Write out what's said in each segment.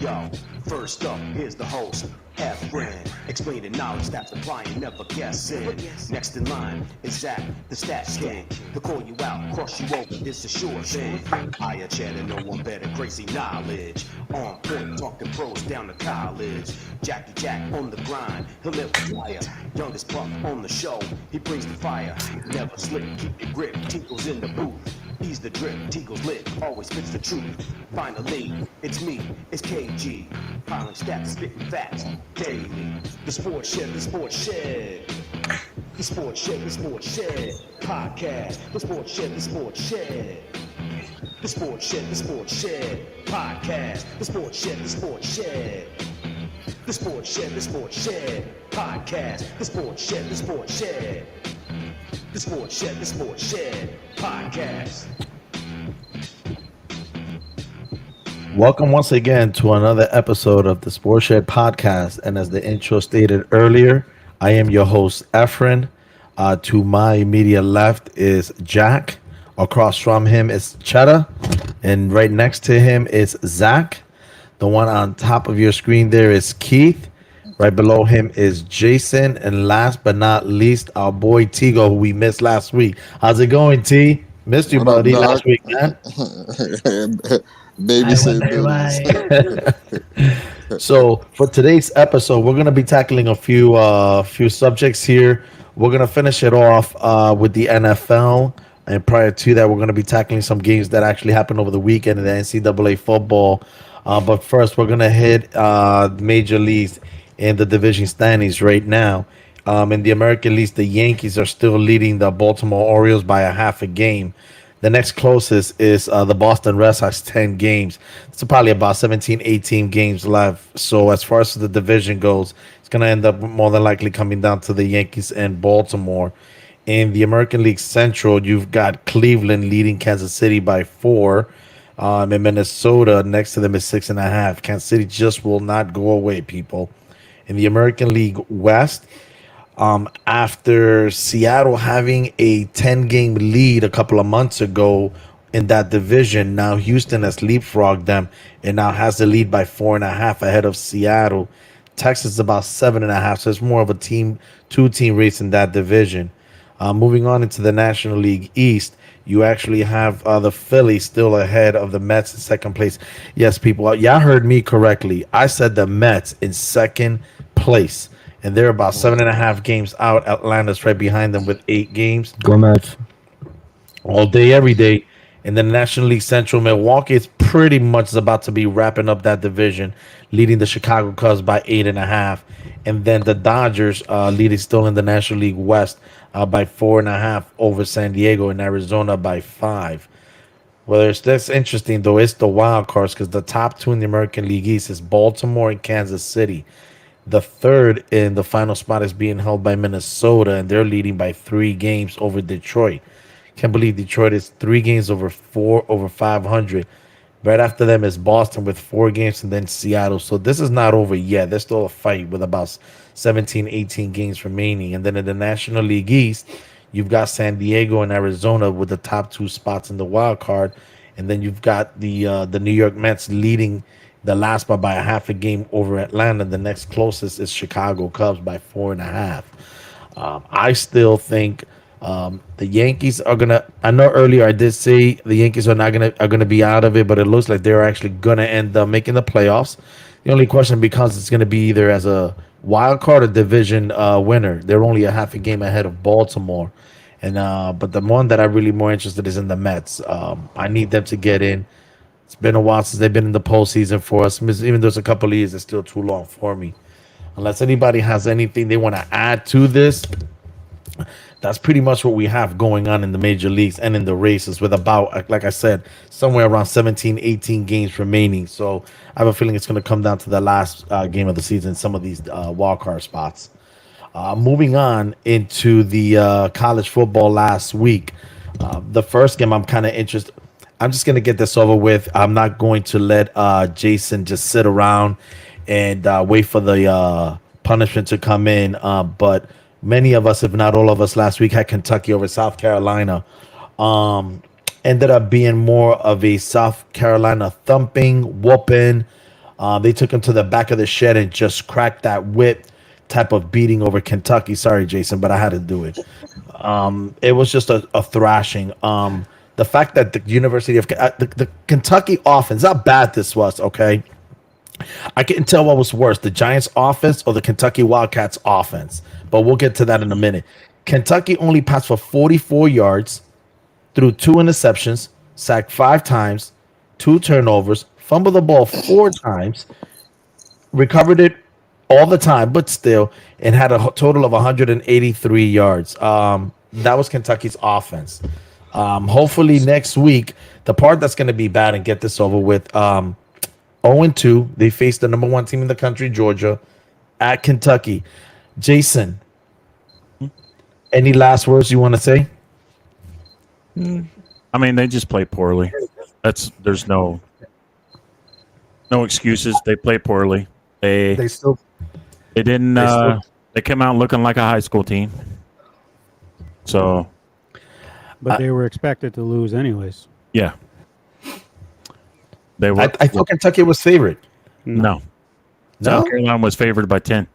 Yo, first up, here's the host, Efren, explaining knowledge that's applying, never guessing. Next in line is Zach, the stats king, to call you out, cross you over, it's a sure thing. Higher cheddar, no one better, crazy knowledge. On point, talking pros down to college. Jackie Jack on the grind, he'll never tire. Youngest buck on the show, he brings the fire. Never slip, keep your grip, Tinkle's in the booth. Ease the drip, Tinkle's lit, always spits the truth. Finally, it's me, it's KG. Filing stats, spitting facts, daily. The Sports Shed, the Sports Shed. The Sports Shed, the Sports Shed. Podcast, the Sports Shed, the Sports Shed. The Sports Shed, the Sports Shed. Podcast, the Sports Shed, the Sports Shed. The Sports Shed, the Sports Shed. Podcast, the Sports Shed, the Sports Shed. The Sports Shed, the Sports Shed. Podcast. Welcome once again to another episode of the Sports Shed Podcast. And as the intro stated earlier, I am your host, Efren. To my immediate left is Jack. Across from him is Cheddar. And right next to him is Zach. The one on top of your screen there is Keith. Right below him is Jason. And last but not least, our boy Tigo, who we missed last week. How's it going, T? Missed you, What up, buddy, dog? last week, man. Babysit duties. So for today's episode, we're gonna be tackling a few subjects here. We're gonna finish it off with the NFL, and prior to that, we're gonna be tackling some games that actually happened over the weekend in the NCAA football. But first, we're gonna hit major leagues in the division standings right now. In the American League, the Yankees are still leading the Baltimore Orioles by a half a game. The next closest is the Boston Red Sox, 10 games. It's probably about 17, 18 games left. So as far as the division goes, it's going to end up more than likely coming down to the Yankees and Baltimore. In the American League Central, you've got Cleveland leading Kansas City by 4. In Minnesota, next to them is 6.5. Kansas City just will not go away, people. In the American League West, after Seattle having a 10-game lead a couple of months ago in that division, now Houston has leapfrogged them and now has the lead by 4.5 ahead of Seattle. Texas is about 7.5, so it's more of a two-team race in that division. Moving on into the National League East, you actually have the Phillies still ahead of the Mets in second place. Yes, people, y'all heard me correctly. I said the Mets in second place. And they're about 7.5 games out. Atlanta's right behind them with 8 games. Go Mets. All day, every day. In the National League Central, Milwaukee is pretty much about to be wrapping up that division, leading the Chicago Cubs by 8.5. And then the Dodgers leading still in the National League West by 4.5 over San Diego, and Arizona by 5. Well, that's interesting, though. It's the wild cards because the top 2 in the American League East is Baltimore and Kansas City. The third in the final spot is being held by Minnesota, and they're leading by 3 games over Detroit. Can't believe Detroit is 3 games over 500. Right after them is Boston with 4 games, and then Seattle. So this is not over yet. There's still a fight with about 17, 18 games remaining. And then in the National League East, you've got San Diego and Arizona with the top 2 spots in the wild card. And then you've got the New York Mets leading the last spot by a half a game over Atlanta. The next closest is Chicago Cubs by 4.5. I still think the Yankees are gonna. I know earlier I did say the Yankees are gonna be out of it, but it looks like they're actually gonna end up making the playoffs. The only question becomes it's gonna be either as a wild card or division winner. They're only a half a game ahead of Baltimore, and but the one that I'm really more interested is in the Mets. I need them to get in. It's been a while since they've been in the postseason for us. Even though it's a couple of years, it's still too long for me. Unless anybody has anything they want to add to this, that's pretty much what we have going on in the major leagues and in the races with about, like I said, somewhere around 17, 18 games remaining. So I have a feeling it's going to come down to the last game of the season, some of these wild card spots. Moving on into the college football last week. The first game I'm kind of interested. I'm just going to get this over with. I'm not going to let Jason just sit around and wait for the punishment to come in. But many of us, if not all of us, last week had Kentucky over South Carolina. Ended up being more of a South Carolina thumping, whooping. They took him to the back of the shed and just cracked that whip type of beating over Kentucky. Sorry, Jason, but I had to do it. It was just a thrashing. The fact that the University of the Kentucky offense, how bad this was, okay? I couldn't tell what was worse, the Giants offense or the Kentucky Wildcats offense. But we'll get to that in a minute. Kentucky only passed for 44 yards, threw 2 interceptions, sacked 5 times, 2 turnovers, fumbled the ball 4 times, recovered it all the time, but still, and had a total of 183 yards. That was Kentucky's offense. Hopefully next week, the part that's going to be bad and get this over with, 0-2, they face the number 1 team in the country, Georgia, at Kentucky. Jason, any last words you want to say? I mean, they just play poorly. There's no excuses. They play poorly. They didn't. They came out looking like a high school team. So, But they were expected to lose anyways. yeah, they were. I thought Kentucky was favored. No, No, South Carolina was favored by 10.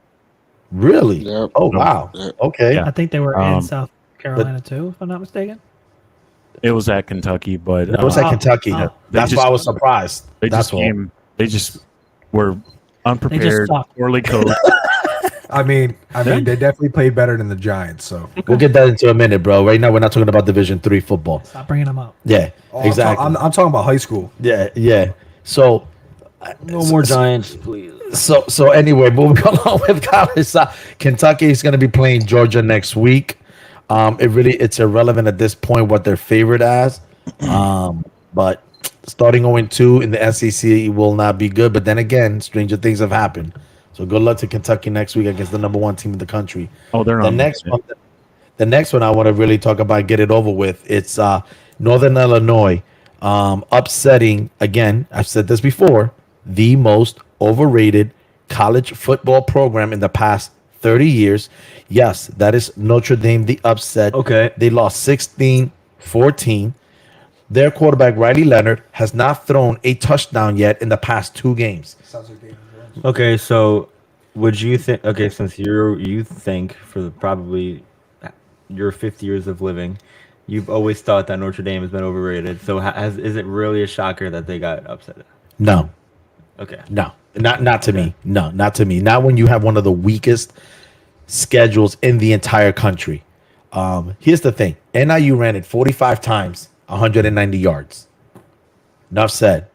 really? Yep. Oh No. wow. Yep. Okay. Yeah. I think they were Um, in South Carolina too, if I'm not mistaken. It was at Kentucky, but That was at Oh, Kentucky. oh. That's why I was surprised. they That's just all. came. They just were unprepared, suck. poorly coached. I mean, they definitely played better than the Giants. So We'll get that into a minute, bro. Right now, we're not talking about Division III football. Stop bringing them up. Yeah, Oh, exactly. I'm talking about high school. yeah. So, No more Giants, please. so anyway, moving along with college. Kentucky is going to be playing Georgia next week. It's irrelevant at this point what they're favored as. But starting 0-2 in the SEC will not be good. But then again, stranger things have happened. So good luck to Kentucky next week against the number 1 team in the country. Oh, they're The on next one, the next one I want to really talk about, get it over with. It's Northern Illinois upsetting again. I've said this before, the most overrated college football program in the past 30 years. Yes, that is Notre Dame, the upset. Okay. They lost 16-14. Their quarterback, Riley Leonard, has not thrown a touchdown yet in the past 2 games. Okay, so would you think? Okay, since you think for probably your 50 years of living, you've always thought that Notre Dame has been overrated. So is it really a shocker that they got upset? No, Okay. no, not to me. No, not to me. Not when you have one of the weakest schedules in the entire country. Here's the thing: NIU ran it 45 times, 190 yards. Enough said.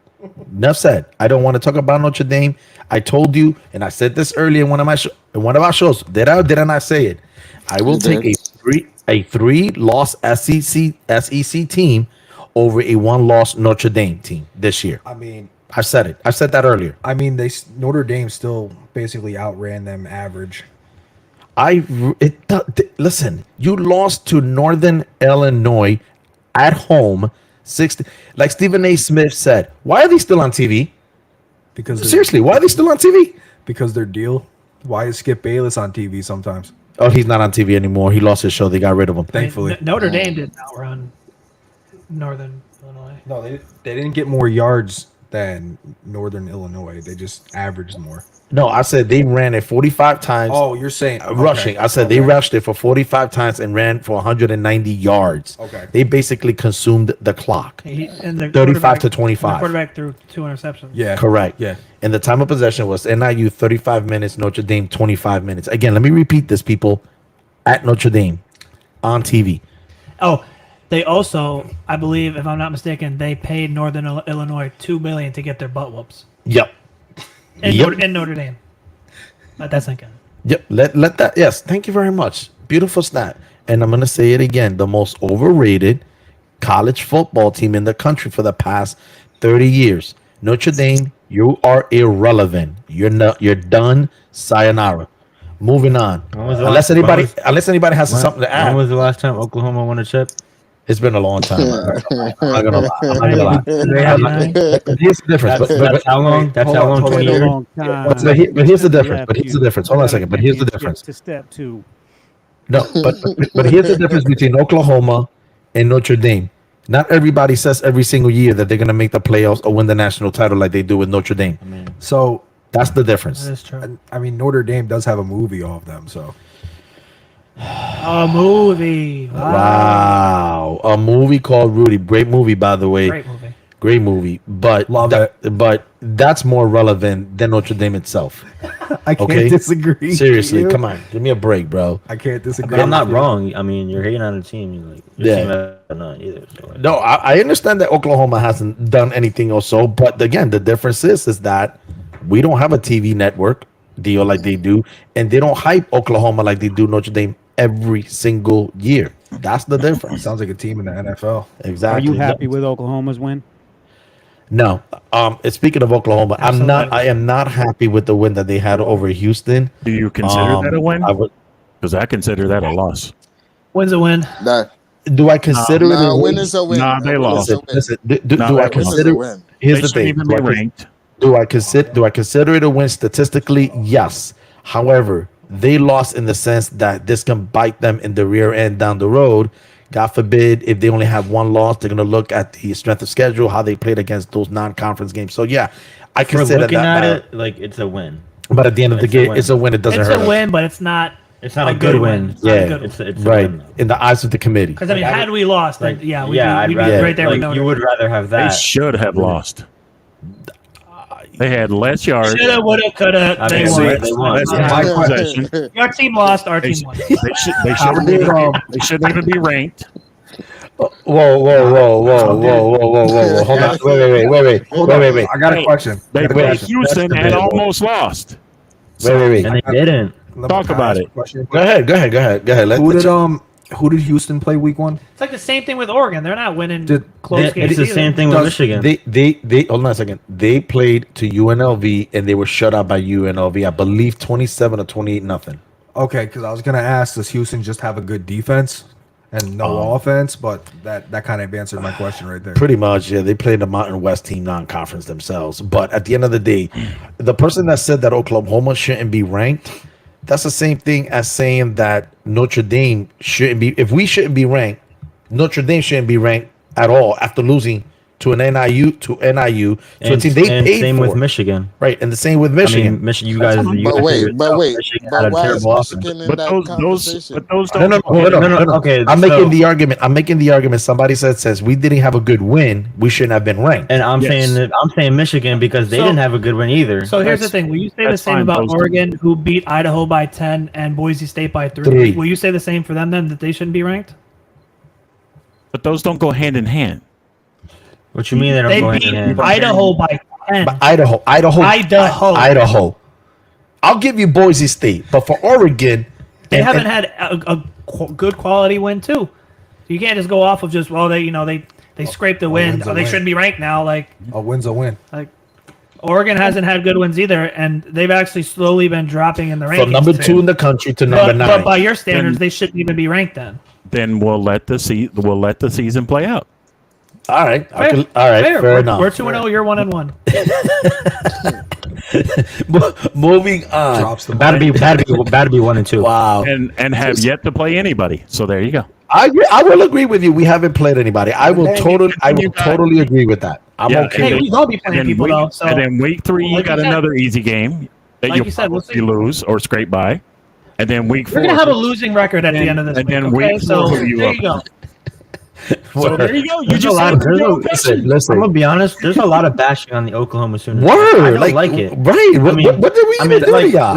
Enough said. I don't want to talk about Notre Dame. I told you, and I said this earlier in one of our shows. Did I not say it? I will take a 3-loss SEC team over a 1-loss Notre Dame team this year. I mean, I said it. I said that earlier. Notre Dame still basically outran them average. Listen, you lost to Northern Illinois at home 60. Like Stephen A. Smith said, why are they still on TV? Because Seriously, why are they still on TV? because their deal. Why is Skip Bayless on TV sometimes? Oh, he's not on TV anymore. He lost his show. They got rid of him. Thankfully. Notre Dame didn't outrun Northern Illinois. No, they didn't get more yards than Northern Illinois. They just averaged more. No, I said they ran it 45 times. Oh, you're saying Rushing. I said they rushed it for 45 times and ran for 190 yards. Okay. They basically consumed the clock. And the 35 to quarterback- 25. The quarterback threw 2 interceptions. Yeah. Correct. Yeah. And the time of possession was NIU 35 minutes, Notre Dame 25 minutes. Again, let me repeat this, people. At Notre Dame on TV. Oh, they also, I believe, if I'm not mistaken, they paid Northern Illinois $2 million to get their butt whoops Yep. in, Yep. in Notre Dame. Let that sink in. Yep. Let that. Yes. Thank you very much. Beautiful stat. And I'm gonna say it again. The most overrated college football team in the country for the past 30 years. Notre Dame, you are irrelevant. You're done. Sayonara. Moving on. Unless anybody has something to When add. was the last time Oklahoma won a chip? It's been a long time. I'm not gonna lie. I'm not gonna lie. They have nine? But here's the difference. That's how long? That's how long? hold 20 on. years? Long time. But here's the difference. But here's the difference. Hold on a second. But here's the difference. To step 2. No, but here's the difference between Oklahoma and Notre Dame. Not everybody says every single year that they're going to make the playoffs or win the national title like they do with Notre Dame. So That's the difference. That is true. I mean, Notre Dame does have a movie off them. So A movie. Wow. A movie called Rudy. Great movie, by the way. Great movie. Great movie. But Love but that's more relevant than Notre Dame itself. I can't Okay. disagree. Seriously, You. come on. Give me a break, bro. I can't disagree. But I'm not with you. wrong. I mean, you're hating on the team. You're like, your Yeah. team has not either. So like, No, I understand that Oklahoma hasn't done anything or so, but again, the difference is that we don't have a TV network deal like they do, and they don't hype Oklahoma like they do Notre Dame every single year. That's the difference. Sounds like a team in the NFL. Are Exactly. you happy with Oklahoma's win? No. Speaking of Oklahoma, Absolutely. I am not happy with the win that they had over Houston. Do you consider that a win? I would, Because I consider that a loss. Win's a win. Nah, do I consider it a nah, win? win is a win. Nah, they A win lost. is a win. Listen, No, do I that Win is a consider? win. Here's They the shouldn't thing. even Do be I ranked. Do I consider it a win statistically? Yes. However, they lost in the sense that this can bite them in the rear end down the road. God forbid if they only have one loss, they're gonna look at the strength of schedule, how they played against those non-conference games. So yeah, I for consider looking that. at it, like it's a win. But at the end of the It's a game, win. it's a win. It doesn't It's hurt a us. win, but it's not It's not a a good win. It's not a Yeah. good It's win. it's a Right win, though. in the eyes of the committee. Because I mean, Like, had we lost, then Like, yeah, I'd we'd be rather right there like, with Notre you Dame. would rather have They that. should have lost. They had less yards. Shoulda, woulda, coulda. I They mean, won. they won. Less Yeah. time possession. Your team lost. Our They, team won. they shouldn't even be ranked. Whoa, whoa, whoa, whoa, whoa, whoa, whoa, whoa! Hold on, wait. Hold on. Wait. I got a Hey, question. They I got a played question. Houston That's and debatable. almost lost. Wait. And they didn't. Let me Talk about ask it. a question. Go ahead. Who did Houston play week 1? It's like the same thing with Oregon. They're not winning Did- close games. It's the either. same thing with Michigan. They hold on a second. They played to UNLV and they were shut out by UNLV. I believe 27 or 28-0. Okay, because I was gonna ask, does Houston just have a good defense and no offense? But that kind of answered my question right there. Pretty much, yeah. They played the Mountain West team non-conference themselves. But at the end of the day, the person that said that Oklahoma shouldn't be ranked, that's the same thing as saying that Notre Dame shouldn't be. If we shouldn't be ranked, Notre Dame shouldn't be ranked at all after losing to an NIU to a And, team they and paid same for. with Michigan. Right, and the same with I Michigan. mean, Michigan. You guys. But wait, Michigan had a why is terrible offense. Michigan in But that those conversation? No. Okay, I'm so- making the argument. Somebody says we didn't have a good win. We shouldn't have been ranked. And I'm Yes. saying Michigan because they So- didn't have a good win either. So here's the thing: will you say the that's same fine, about Poston. Oregon, who beat Idaho by 10 and Boise State by 3? 3. Will you say the same for them then, that they shouldn't be ranked? But those don't go hand in hand. What you mean they don't They go hand beat in hand? Idaho by 10. But Idaho. I'll give you Boise State, but for Oregon, They and- haven't and- had a good quality win too. You can't just go off of just they scraped the win. win's a They win. shouldn't be ranked now. Like A win's a win. Oregon hasn't had good wins either, and they've actually slowly been dropping in the rankings. from number too. 2 in the country to number But 9. by your standards, Then- they shouldn't even be ranked then. Then we'll let the season play out. All right, Fair. fair We're enough. 2-0. You're 1-1. Moving on. Drops the That'd be 1 and 2. Wow, And have yet to play anybody. So there you go. I agree. I will agree with you. We haven't played anybody. I will you got- totally agree with that. I'm Yeah, okay. Hey, we will be playing And people though. So and then week 3, you Like got you said- another easy game that Like you you said, we'll see. lose or scrape by. And then week 4. we're gonna have a losing record at the end of this and week. then Okay, week so 4 you there up. you go. So there you go. You There's a just lot said of- there's a- Listen, I'm listen. gonna be honest. There's a lot of bashing on the Oklahoma Sooners. I Word, don't like it. Right? What, mean- what did we even do to y'all?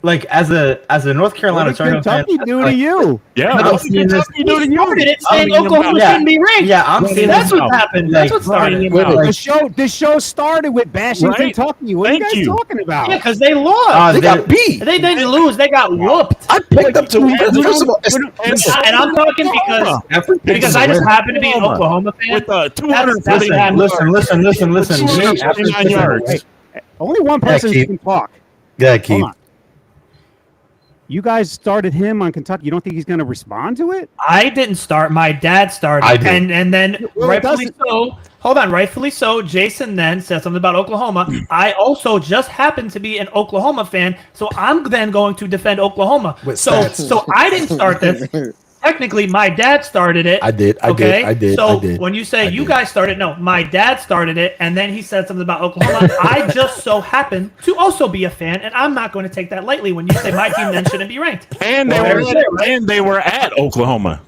like as a North Carolina What did Tar Heel fan, Kentucky do to like, you? Yeah. I'm What seeing did this- Kentucky do to you? Started it saying I mean, Oklahoma yeah. shouldn't be ranked. Yeah, I'm seeing That's this. what happened. Like, That's what started. Wait, wait. The show started with bashing Right. Kentucky. What Thank are you you. guys talking about? Yeah, because they lost. They got beat. They didn't lose. They got whooped. I picked up to first of all, And I'm talking because I just happen to be an Oklahoma fan. With That's 240 happened. Listen. 249 yards. Only one person Keith. can talk. Yeah, Hold Keith. on. You guys started him on Kentucky. You don't think he's going to respond to it? I didn't start. My dad started. I did. And then Well, it rightfully doesn't- so. Hold on. Rightfully so. Jason then said something about Oklahoma. I also just happen to be an Oklahoma fan, so I'm then going to defend Oklahoma. With So stats. I didn't start this. technically my dad started it. I did. So when you say you guys started, no, my dad started it, and then he said something about Oklahoma. I just so happen to also be a fan, and I'm not going to take that lightly when you say my team then shouldn't be ranked. And they were at Oklahoma.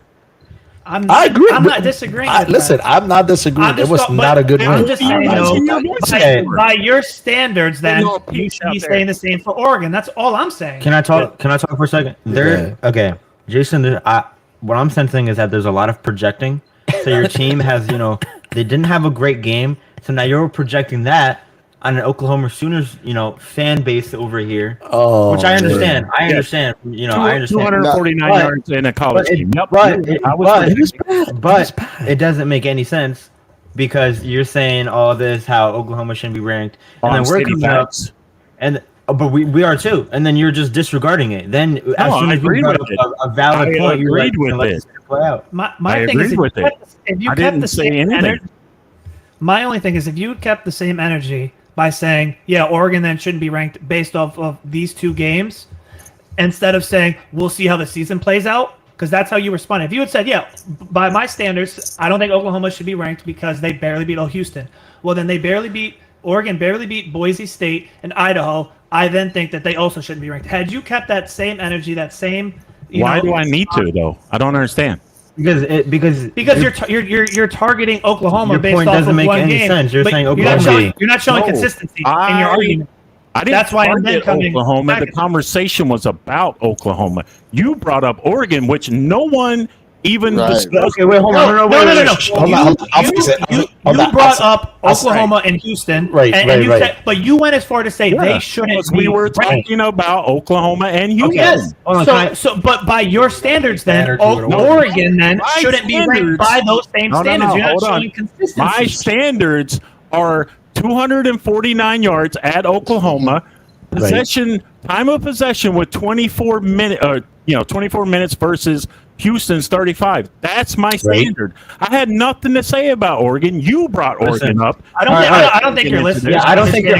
I agree. I'm not disagreeing. With listen, that. I'm not disagreeing. It was not a good I'm win. just saying, though, by your standards, then you should be saying the same for Oregon. That's all I'm saying. Can I talk? Can I talk for a second? Okay, Jason. What I'm sensing is that there's a lot of projecting. So your team has, they didn't have a great game. So now you're projecting that on an Oklahoma Sooners, fan base over here. Oh, which I understand. I understand. I understand. 249 yards in a college team. Yep. But it doesn't make any sense because you're saying all this how Oklahoma shouldn't be ranked, and then we're coming up, but we are too, and then you're just disregarding it. Then as soon as you brought up a valid point, you agreed with it. Play out. My thing is, if you kept the same energy, my only thing is if you kept the same energy by saying, yeah, Oregon then shouldn't be ranked based off of these two games, instead of saying, we'll see how the season plays out, because that's how you respond. If you had said, yeah, by my standards, I don't think Oklahoma should be ranked because they barely beat Houston. Well, then Oregon barely beat Boise State and Idaho. I then think that they also shouldn't be ranked. Had you kept that same energy, that same... Why do I need to, though? I don't understand. Because you're targeting Oklahoma your based point off doesn't of make one any game. sense. You're But saying Oklahoma. You're not showing consistency in your argument. I didn't. That's why I'm then coming Oklahoma. back. The conversation was about Oklahoma. You brought up Oregon, which no one even discussed. Okay, wait, hold on. No. Hold on. I'll fix it. You brought up Oklahoma and Houston, Right. Said, but you went as far to say they shouldn't. Because we were talking about Oklahoma and Houston. Yes. But by your standards, then Oregon then shouldn't be ranked by those same standards. You're not showing consistency. My standards are 249 yards at Oklahoma. Time of possession with 24 minutes versus Houston's 35. That's my standard. I had nothing to say about Oregon. You brought Oregon up. I don't think you're listening. Yeah, I don't think you're.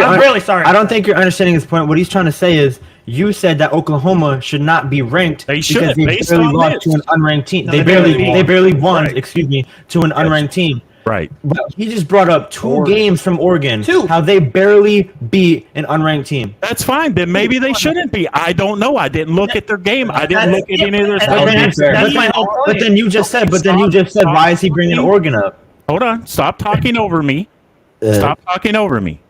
I'm really sorry. I don't think you're understanding his point. What he's trying to say is, you said that Oklahoma should not be ranked because they barely lost to an unranked team. They barely won. Excuse me, to an unranked team. Right. But he just brought up two games from Oregon. How they barely beat an unranked team. That's fine. Then maybe they shouldn't be. I don't know. I didn't look at their game. I didn't look at any of their stuff. But then you just said, why is he bringing Oregon up? Hold on. Stop talking over me. Stop talking over me.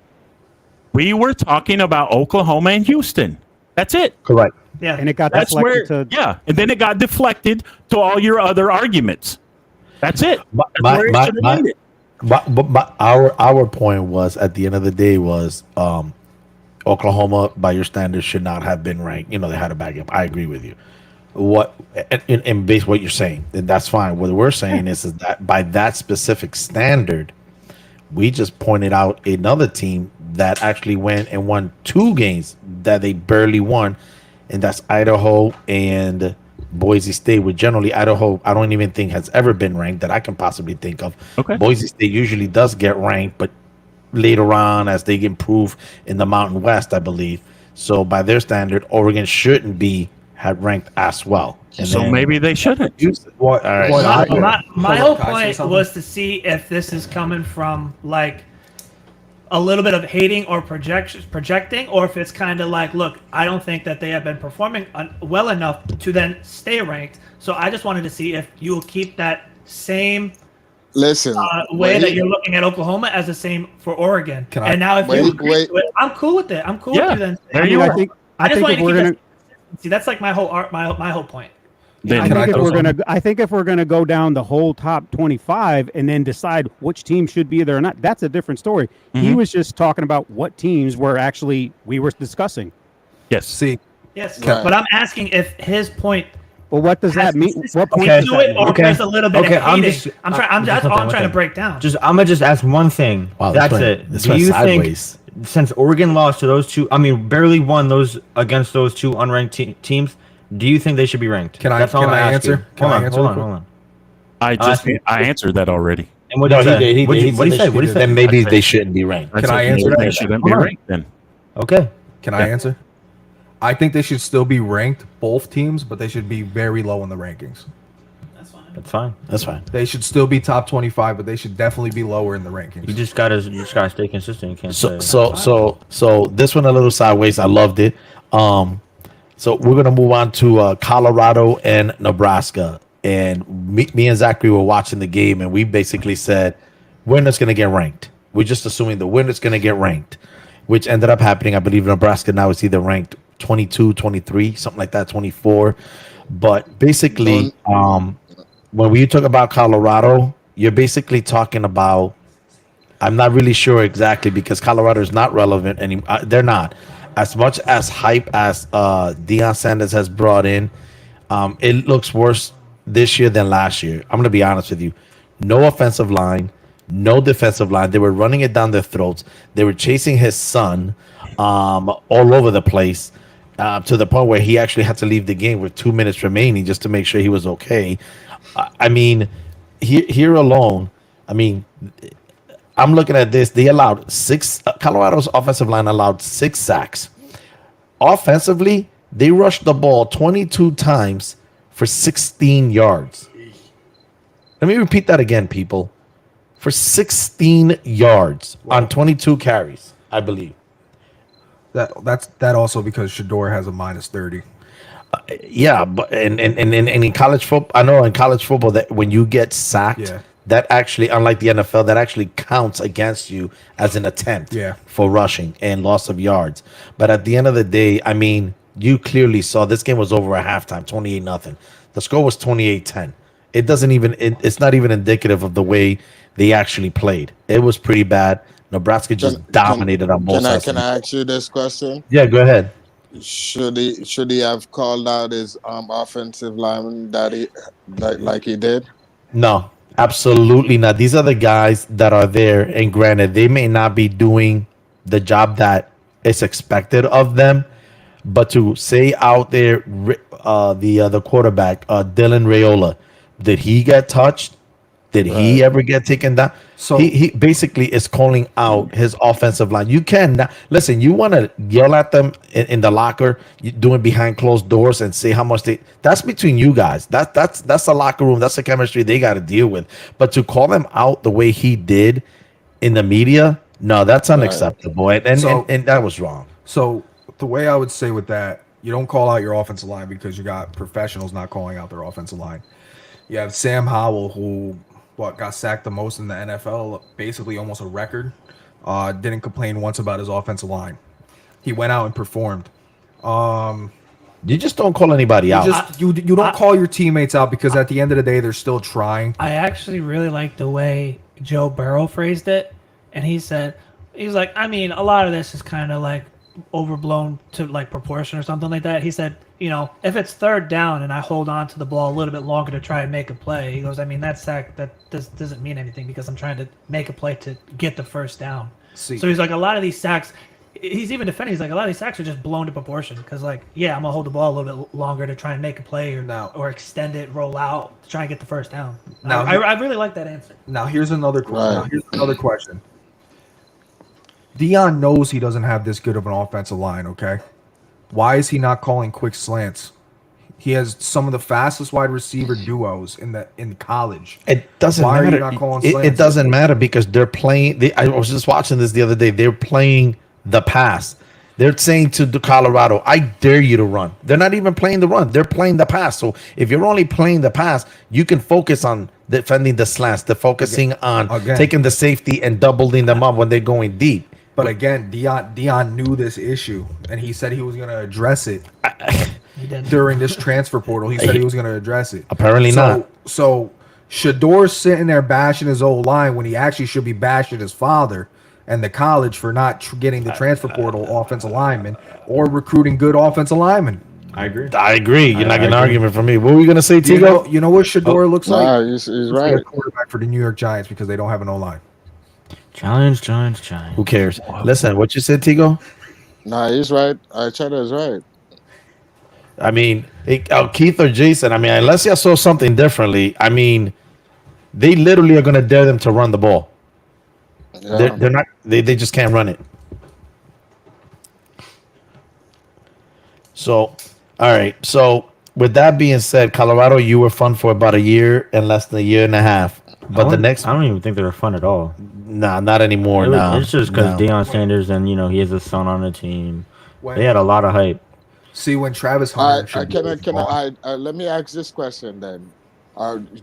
We were talking about Oklahoma and Houston. That's it. Correct. Yeah, and it got deflected to... Yeah, and then it got deflected to all your other arguments. That's it. Our point was, at the end of the day, was Oklahoma, by your standards, should not have been ranked. They had a bad game. I agree with you. And based on what you're saying, and that's fine. What we're saying is that by that specific standard, we just pointed out another team that actually went and won two games that they barely won, and that's Idaho and Boise State. With generally Idaho, I don't even think has ever been ranked that I can possibly think of. Okay. Boise State usually does get ranked, but later on as they improve in the Mountain West, I believe. So by their standard, Oregon shouldn't be ranked as well. And so maybe they shouldn't. All right. My whole point was to see if this is coming from like a little bit of hating or projecting, or if it's kind of like, look, I don't think that they have been performing well enough to then stay ranked. So I just wanted to see if you will keep that same way that you're looking at Oklahoma as the same for Oregon. I'm cool with it. I'm cool with you then. There you are. I just want to see. That's like my whole point. I think if we're gonna go down the whole top 25 and then decide which team should be there or not, that's a different story. Mm-hmm. He was just talking about what teams we were discussing. Yes. Yes. Right. But I'm asking if his point. Well, what does that mean? What point to it, or there's a little bit of hating? That's all I'm trying to break down. I'm gonna just ask one thing. Wow, that's it. Do you think, since Oregon lost to those two, barely won those against those two unranked teams, do you think they should be ranked? Can I answer? Hold on. I answered that already. And what did he say? Then maybe they shouldn't be ranked. Can I answer? They shouldn't be ranked then. Okay. Can I answer? I think they should still be ranked, both teams, but they should be very low in the rankings. That's fine. That's fine. They should still be top 25, but they should definitely be lower in the rankings. You just gotta stay consistent. You can't So say. so this one a little sideways. I loved it. So we're gonna move on to Colorado and Nebraska. And me and Zachary were watching the game, and we basically said winner's gonna get ranked. We're just assuming the winner's gonna get ranked, which ended up happening. I believe Nebraska now is either ranked 22, 23, something like that, 24. But basically, when we talk about Colorado, you're basically talking about, I'm not really sure exactly because Colorado is not relevant anymore. They're not. As much as hype as Deion Sanders has brought in, it looks worse this year than last year. I'm going to be honest with you. No offensive line, no defensive line. They were running it down their throats. They were chasing his son all over the place to the point where he actually had to leave the game with 2 minutes remaining just to make sure he was okay. I mean, here alone, I mean, I'm looking at this. They allowed Colorado's offensive line allowed 6 sacks. Offensively, they rushed the ball 22 times for 16 yards. Let me repeat that again, people. For 16 yards on 22 carries, I believe. That also because Shador has a minus 30. Yeah, but and in college football, I know in college football that when you get sacked, that actually, unlike the NFL, that actually counts against you as an attempt for rushing and loss of yards. But at the end of the day, I mean, you clearly saw this game was over at halftime, 28-0. The score was 28-10. It doesn't even it's not even indicative of the way they actually played. It was pretty bad. Nebraska just dominated on both sides. Can I ask you this question? Yeah, go ahead. Should he have called out his offensive lineman like he did? No, absolutely not. These are the guys that are there, and granted, they may not be doing the job that is expected of them, but to say out there, the quarterback, Dylan Raiola, did he get touched? Did he ever get taken down? So he basically is calling out his offensive line. You can listen. You want to yell at them in the locker, you doing behind closed doors, and say how much that's between you guys. That's the locker room. That's the chemistry they got to deal with. But to call them out the way he did in the media, no, that's unacceptable. And that was wrong. So the way I would say with that, you don't call out your offensive line because you got professionals not calling out their offensive line. You have Sam Howell, who got sacked the most in the NFL, basically almost a record. Didn't complain once about his offensive line. He went out and performed. You just don't call anybody out. You don't call your teammates out because at the end of the day, they're still trying. I actually really like the way Joe Burrow phrased it, and he's like, I mean, a lot of this is kind of like overblown to like proportion or something like that. He said, you know, if it's third down and I hold on to the ball a little bit longer to try and make a play, he goes, I mean, that sack, doesn't mean anything because I'm trying to make a play to get the first down. So he's like, a lot of these sacks, he's even defending, he's like, a lot of these sacks are just blown to proportion because, like, yeah, I'm going to hold the ball a little bit longer to try and make a play or extend it, roll out to try and get the first down. Now, I really like that answer. Now, here's another question. Deion knows he doesn't have this good of an offensive line, okay? Why is he not calling quick slants? He has some of the fastest wide receiver duos in college. It doesn't matter. Why are you not calling slants? It doesn't matter because they're playing. I was just watching this the other day. They're playing the pass. They're saying to Colorado, I dare you to run. They're not even playing the run. They're playing the pass. So if you're only playing the pass, you can focus on defending the slants. They're focusing on taking the safety and doubling them up when they're going deep. But again, Deion knew this issue, and he said he was going to address it during this transfer portal. He said he was going to address it. Apparently not. So Shador's sitting there bashing his old line when he actually should be bashing his father and the college for not getting the transfer portal offensive lineman or recruiting good offensive linemen. I agree. You're not getting an argument from me. What were we going to say, Tigo? You know what Shador looks like? Nah, he's right. A quarterback for the New York Giants because they don't have an O-line. Challenge. Who cares? Listen, what you said, Tigo? Nah, he's right. Cheddar is right. I mean, Keith or Jason, I mean, unless you saw something differently, I mean, they literally are going to dare them to run the ball. Yeah. They're not. They just can't run it. So, all right. So, with that being said, Colorado, you were fun for about a year and less than a year and a half. But the next, I don't even think they were fun at all. nah, not anymore. It's just because no. Deion Sanders and he has a son on the team. When, They had a lot of hype. see when Travis I, Hunter. let me ask this question then.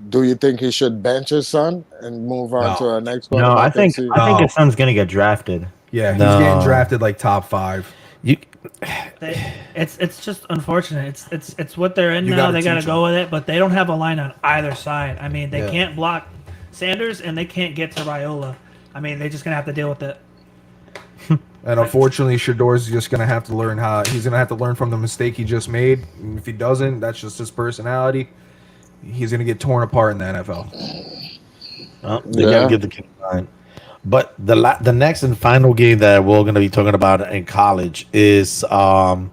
Do you think he should bench his son and move on No. to our next No, quarterback? I think his son's gonna get drafted. Yeah, he's No. getting drafted like top 5. You, It's just unfortunate. It's what they're in You now. gotta They got to teach go with it, but they don't have a line on either side. I mean, they Yeah. can't block Sanders and they can't get to Raiola. I mean, they're just gonna have to deal with it. And unfortunately, Shador's just gonna have to learn he's gonna have to learn from the mistake he just made. And if he doesn't, that's just his personality. He's gonna get torn apart in the NFL. they gotta give the kid time. But the next and final game that we're gonna be talking about in college is Come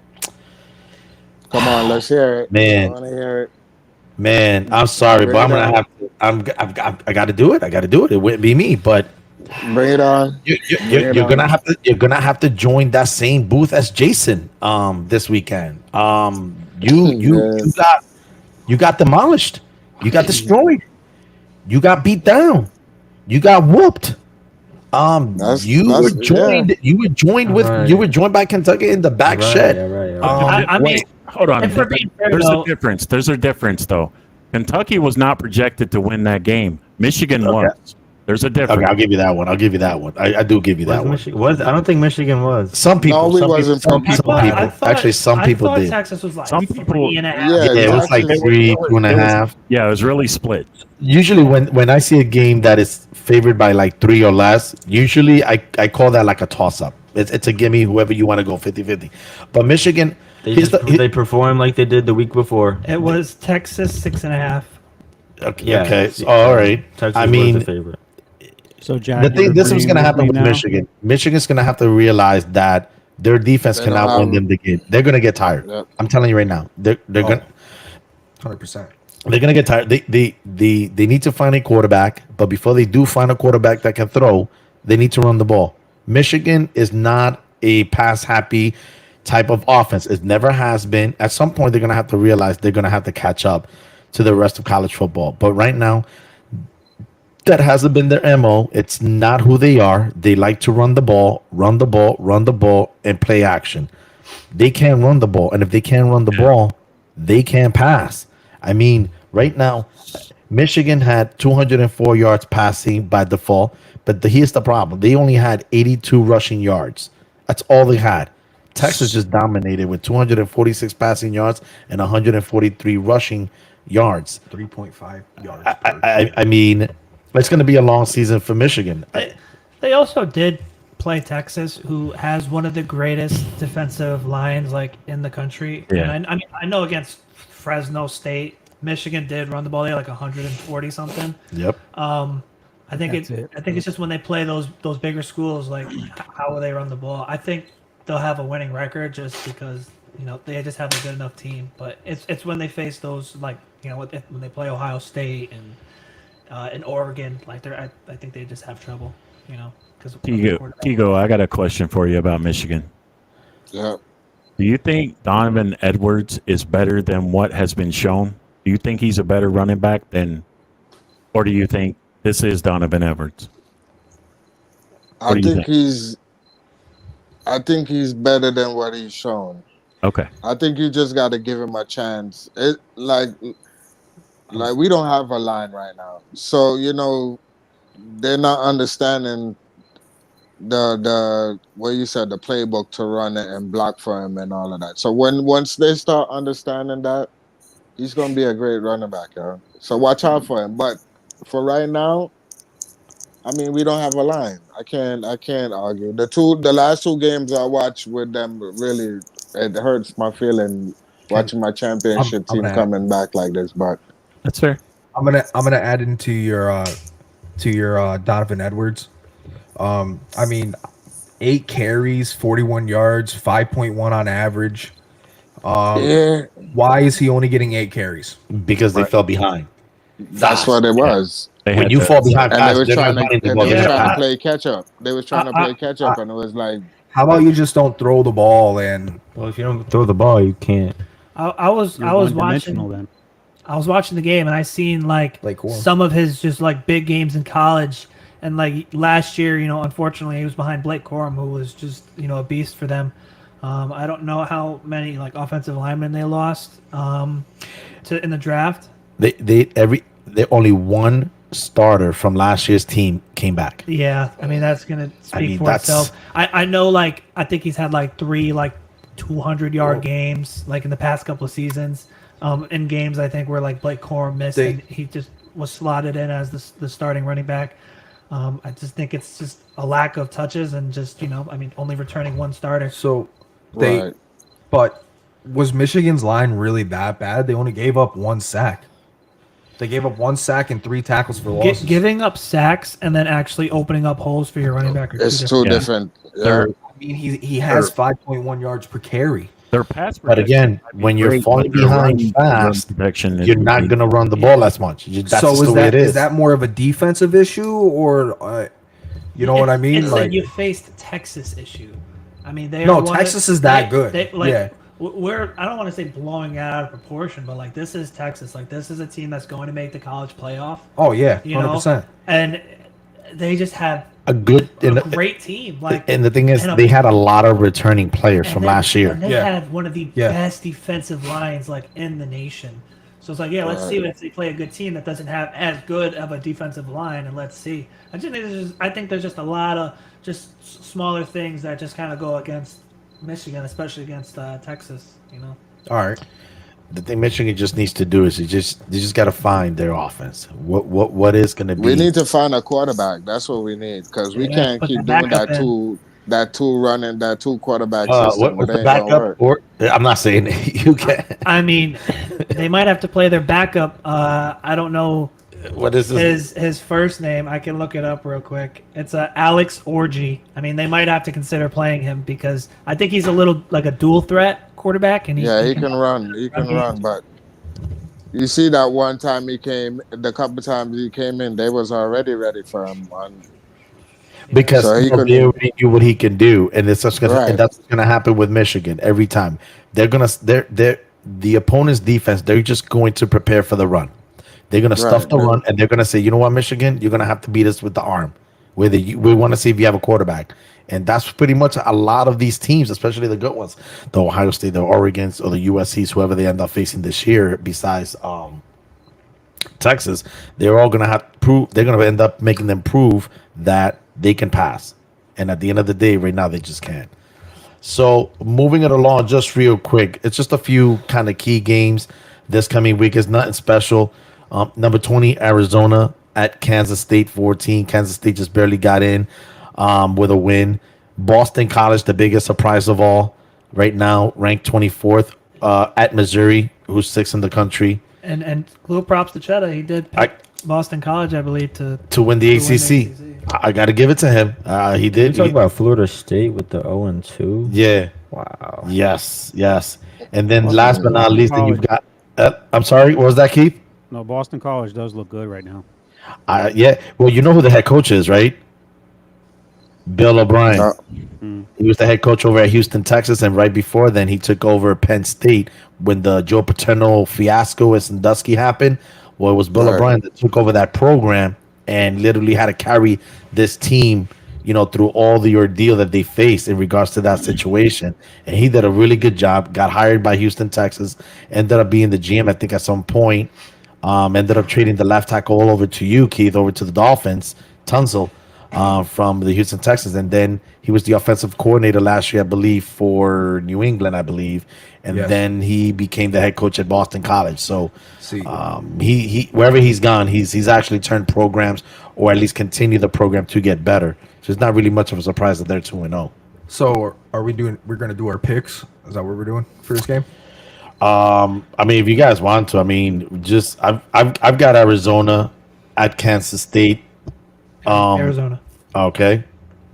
on, let's hear it. Man. I want to hear it. man. I'm sorry, but I'm Bring it gonna on. have to. I got to do it. I got to do it. It wouldn't be me, but Bring it on. you're gonna have to. You're gonna have to join that same booth as Jason. This weekend. You got demolished. You got destroyed. You got beat down. You got whooped. You were joined by Kentucky in the back Right, shed. yeah, right. I mean, Hold on. and for being fair, There's though, a difference. There's a difference, though. Kentucky was not projected to win that game. Michigan was. There's a difference. Okay, I'll give you that one. I do give you that one. I don't think Michigan was. Some people. No, we some wasn't people, from- some people. Actually, some people I thought did. Texas was like Some people- 3.5. Yeah, Yeah, it was like Texas- 3, 2.5. Yeah, it was really split. Usually, when I see a game that is favored by like 3 or less, usually I call that like a toss up. It's a gimme, whoever you want to go 50-50. But Michigan, They performed like they did the week before. It was Texas 6.5. okay, Yeah. okay, so, all right. Texas I was mean, the favorite. So Jack, the thing, this was agreeing going to happen me with now? Michigan. Michigan's going to have to realize that their defense They don't cannot win have- them the game. They're going to get tired. Yep. I'm telling you right now. They're going. 100%. They're gonna get tired. They need to find a quarterback, but before they do find a quarterback that can throw, they need to run the ball. Michigan is not a pass happy type of offense. It never has been. At some point, they're gonna have to realize they're gonna have to catch up to the rest of college football. But right now, that hasn't been their MO. It's not who they are. They like to run the ball, and play action. They can't run the ball, and if they can't run the ball, they can't pass. I mean, right now, Michigan had 204 yards passing by default, but here's the problem. They only had 82 rushing yards. That's all they had. Texas just dominated with 246 passing yards and 143 rushing yards. 3.5 yards. I mean, it's going to be a long season for Michigan. They also did play Texas, who has one of the greatest defensive lines like in the country. Yeah. And I mean, I know against Fresno State, Michigan did run the ball. They had like 140 something. Yep. I think That's it. I think it's just when they play those bigger schools, like how will they run the ball? I think they'll have a winning record just because they just have a good enough team. But it's when they face those like when they play Ohio State and Oregon, like I think they just have trouble. Because Kigo, I got a question for you about Michigan. Yeah. Do you think Donovan Edwards is better than what has been shown? Do you think he's a better running back or do you think this is Donovan Edwards? I do you think he's better than what he's shown. Okay. I think you just got to give him a chance. It like we don't have a line right now, so they're not understanding the what you said, the playbook to run it and block for him and all of that. So once they start understanding that, he's gonna be a great running back, yo. So watch out for him. But for right now, I mean, we don't have a line. I can't argue. The last 2 games I watched with them, really, it hurts my feeling watching my championship team coming back like this. But That's fair. I'm gonna add into your Donovan Edwards. I mean, 8 carries, 41 yards, 5.1 on average. yeah, Why is he only getting 8 carries? Because they fell behind. that's what it was. They When had you to- fall behind, And they fast, were they're trying not running the to ball, they're gonna pass. play catch up. They was trying to play catch up, and it was like How about you just don't throw the ball and Well, if you don't throw the ball, you can't. I was You're watching. one-dimensional then. I was watching the game and I seen like Blake Corum. some of his just like big games in college. And like last year, unfortunately, he was behind Blake Corum, who was just a beast for them. I don't know how many like offensive linemen they lost in the draft. They only one starter from last year's team came back. Yeah, I mean that's gonna speak for that's- itself. I know, like I think he's had like 3 like 200-yard games like in the past couple of seasons. In games I think where like Blake Corum missed and he just was slotted in as the starting running back. I just think it's just a lack of touches and just only returning one starter. so they Right. but was Michigan's line really that bad? They only gave up 1 sack. They gave up 1 sack and 3 tackles for losses. Giving up sacks and then actually opening up holes for your running back. Are It's two two different. different. Yeah. They're- I mean, he has 5.1 yards per carry. Their pass But again, protection might be when you're great, falling but their behind run fast, protection is you're not going to run the ball as much. That's So just is the way that it is is. that more of a defensive issue or you know what I mean? It's Like that you faced Texas issue. I mean, they No, are one Texas of, is that good. Yeah. We're I don't want to say blowing it out of proportion, but like this is Texas. Like this is a team that's going to make the college playoff. oh yeah, You 100%. know, and they just have a good a great team. Like, and the thing is, and a- they had a lot of returning players and from they- last year. And they Yeah. had one of the Yeah. best defensive lines like in the nation. So it's like, yeah, let's see if they play a good team that doesn't have as good of a defensive line, and let's see. I think there's just a lot of just smaller things that just kind of go against Michigan, especially against Texas. All right. The thing Michigan just needs to do is they just got to find their offense. What is going to be? We need to find a quarterback. That's what we need because we Yeah, can't put keep the doing backup that two quarterback what, system. what's It the ain't gonna backup? work. Or I'm not saying you can. I mean, they might have to play their backup. I don't know What is this? his first name. I can look it up real quick. It's Alex Orgy. I mean, they might have to consider playing him because I think he's a little like a dual threat quarterback, and He can run. He can run, but you see that one time the couple times he came in, they was already ready for him. Because So he could- they already knew what he can do, and it's just gonna, Right. and that's gonna happen with Michigan every time. They're the opponent's defense. They're just going to prepare for the run. They're gonna stuff Right, the right. run, and they're gonna say, you know what, Michigan, you're gonna have to beat us with the arm. We want to see if you have a quarterback, and that's pretty much a lot of these teams, especially the good ones, the Ohio State, the Oregons, or the USC's, whoever they end up facing this year. Besides Texas, they're all gonna have to prove. They're gonna end up making them prove that they can pass, and at the end of the day, right now they just can't. So moving it along, just real quick, it's just a few kind of key games this coming week. It's nothing special. Number 20, Arizona at Kansas State 14. Kansas State just barely got in with a win. Boston College, the biggest surprise of all, right now ranked 24th at Missouri, who's 6th in the country. And little props to Chetta. He did pick Boston College, I believe, to To win the ACC. I got to give it to him. He You did. talk about Florida State with the 0-2. Yeah. Wow. Yes. And then Boston last but not College. least, then you've got. I'm sorry. What was that, Keith? No, Boston College does look good right now. Yeah. Well, you know who the head coach is, right? Bill O'Brien. He was the head coach over at Houston, Texas, and right before then, he took over Penn State when the Joe Paterno fiasco at Sandusky happened. Well, it was Bill Right. O'Brien that took over that program and literally had to carry this team, through all the ordeal that they faced in regards to that situation. And he did a really good job. Got hired by Houston, Texas. Ended up being the GM, I think, at some point. Ended up trading the left tackle all over to you, Keith, over to the Dolphins, Tunsil, from the Houston Texans. And then he was the offensive coordinator last year, I believe, for New England, I believe. And Yes. then he became the head coach at Boston College. So See, he wherever he's gone, he's actually turned programs or at least continue the program to get better. So it's not really much of a surprise that they're 2-0. so are we doing? We're gonna do our picks. Is that what we're doing for this game? I mean, if you guys want to, I mean, just I've got Arizona at Kansas State. Arizona. Okay.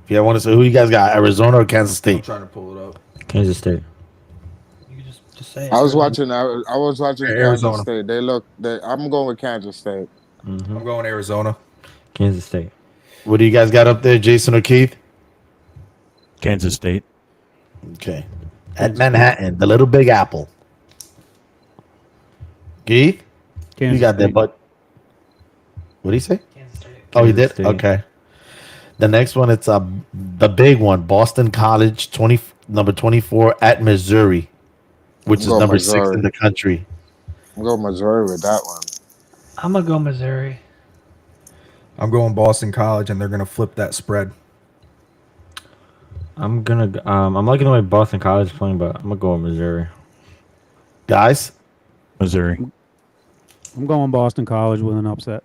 If you want to say who you guys got, Arizona or Kansas I'm State? trying to pull it up. Kansas State. You can just say it. I was watching Kansas Arizona. State. I'm going with Kansas State. I'm going Arizona. Kansas State. What do you guys got up there, Jason or Keith? Kansas State. Okay. At Manhattan, the Little Big Apple. Keith, you Kansas got that, State. but what did he say? Kansas State. Oh, he Kansas did. State. Okay. The next one, it's the big one, Boston College, number 24 at Missouri, which is Go number 6 Missouri. in the country. I'm going Missouri with that one. I'm gonna go Missouri. I'm going Boston College, and they're gonna flip that spread. I'm liking the way Boston College is playing, but I'm gonna go with Missouri. Guys, Missouri. I'm going Boston College with an upset.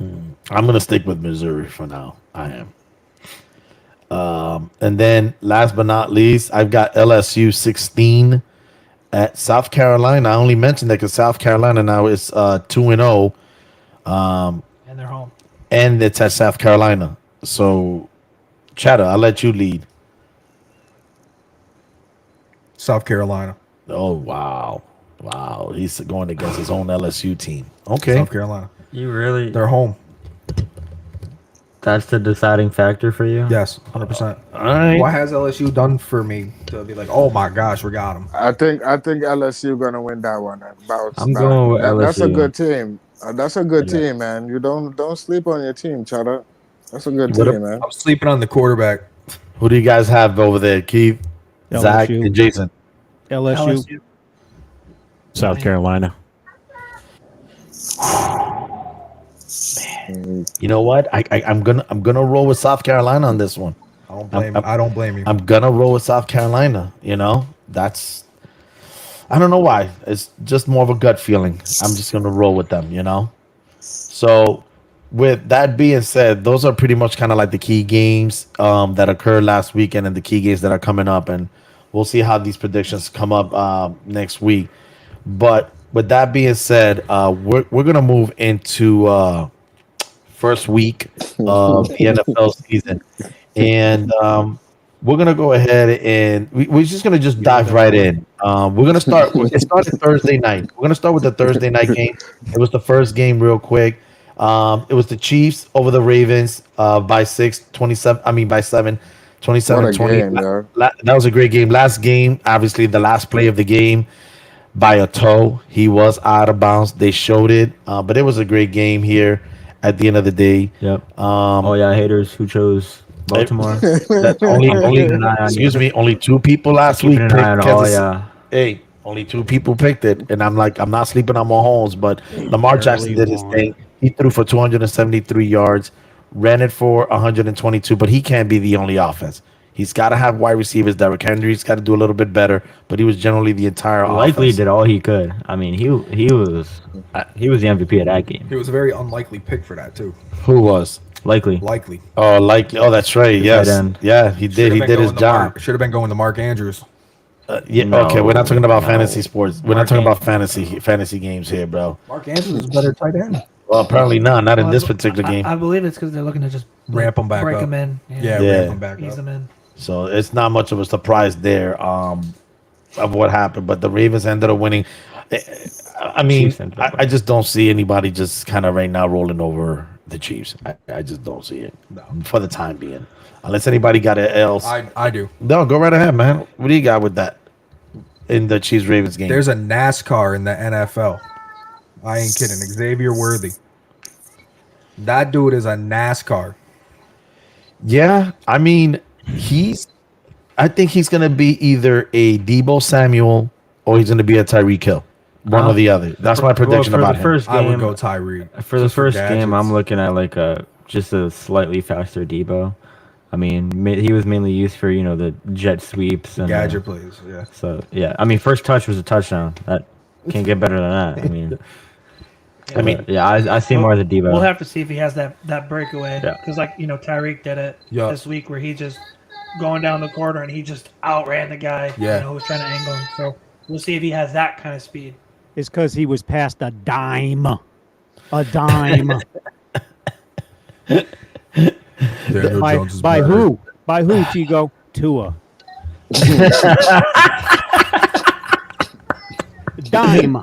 I'm gonna stick with Missouri for now. I am. And then last but not least, I've got LSU 16 at South Carolina. I only mentioned that because South Carolina now is 2-0, And they're home. and it's at South Carolina. So, Chatter, I'll let you lead. South Carolina. Oh wow, he's going against his own LSU team. Okay, South Carolina. You really? They're home. That's the deciding factor for you? Yes, 100%. all right. What has LSU done for me to be like, oh my gosh, we got them? I think LSU gonna win that one. I'm going with That's a LSU. good team. That's a good Yeah. team, man. You don't sleep on your team, Chada. That's a good What team, man. I'm sleeping on the quarterback. Who do you guys have over there, Keith, Zach, LSU. and Jason? LSU. South Carolina. You know what? I'm gonna roll with South Carolina on this one. I don't blame you. I'm gonna roll with South Carolina. You know, I don't know why. It's just more of a gut feeling. I'm just gonna roll with them. You know. So, with that being said, those are pretty much kind of like the key games that occurred last weekend and the key games that are coming up, and we'll see how these predictions come up next week. But with that being said, we're gonna move into first week of the NFL season, and we're gonna go ahead and we're just gonna dive right in. We're gonna start. It started Thursday night. We're gonna start with the Thursday night game. It was the first game, real quick. It was the Chiefs over the Ravens by 27. I mean by 7. 27 What a 20. game, yo. That was a great game. Last game, obviously, the last play of the game by a toe. He was out of bounds. They showed it, but it was a great game here at the end of the day. Yep. Oh yeah, haters who chose Baltimore. That only Keeping an eye on excuse you. me, only 2 people last week Keeping picked an eye on. Oh Kansas. yeah. Hey, only 2 people picked it, and I'm not sleeping on Mahomes, but Lamar Jackson did his thing. He threw for 273 yards, ran it for 122, but he can't be the only offense. He's got to have wide receivers. Derrick Henry's got to do a little bit better, but he was generally the entire Likely offense. did all he could. I mean, he was the MVP of that game. He was a very unlikely pick for that too. Who was? Likely. Likely. Oh, that's right. Yes. tight end. Yeah, he did. He did his job. Should have been going to Mark Andrews. Yeah, No, okay, we're not talking about no. fantasy sports. We're not Mark talking about Andrews. fantasy games here, bro. Mark Andrews is a better tight end. Well, apparently not in Well, this particular game. I believe it's because they're looking to just Ramp 'em back break up. them in. Yeah, Yeah. ramp him back ease up. them in. So it's not much of a surprise there of what happened, but the Ravens ended up winning. I mean, Chiefs ended up I just don't see anybody just kind of right now rolling over the Chiefs. I just don't see it for the time being, unless anybody got it else. I do. No, go right ahead, man. What do you got with that in the Chiefs Ravens game? There's a NASCAR in the NFL. I ain't kidding. Xavier Worthy. That dude is a NASCAR. Yeah, I mean, I think he's gonna be either a Debo Samuel or he's gonna be a Tyreek Hill, one or the other. That's my prediction for about the him. first I would game. go Tyree. For the Just first game, gadgets. I'm looking at like just a slightly faster Debo. I mean, he was mainly used for the jet sweeps and Gadget plays. Yeah. So yeah, I mean, first touch was a touchdown. That can't get better than that. I mean, yeah, I see more as a Debo. We'll have to see if he has that breakaway. Yeah. Because Tyreek did it Yeah. this week where he just going down the corner and he just outran the guy Yeah. who was trying to angle him. So we'll see if he has that kind of speed. It's because he was past a dime. A dime. Daniel by Jones is by better. who? By who, Chigo? Tua. Dime.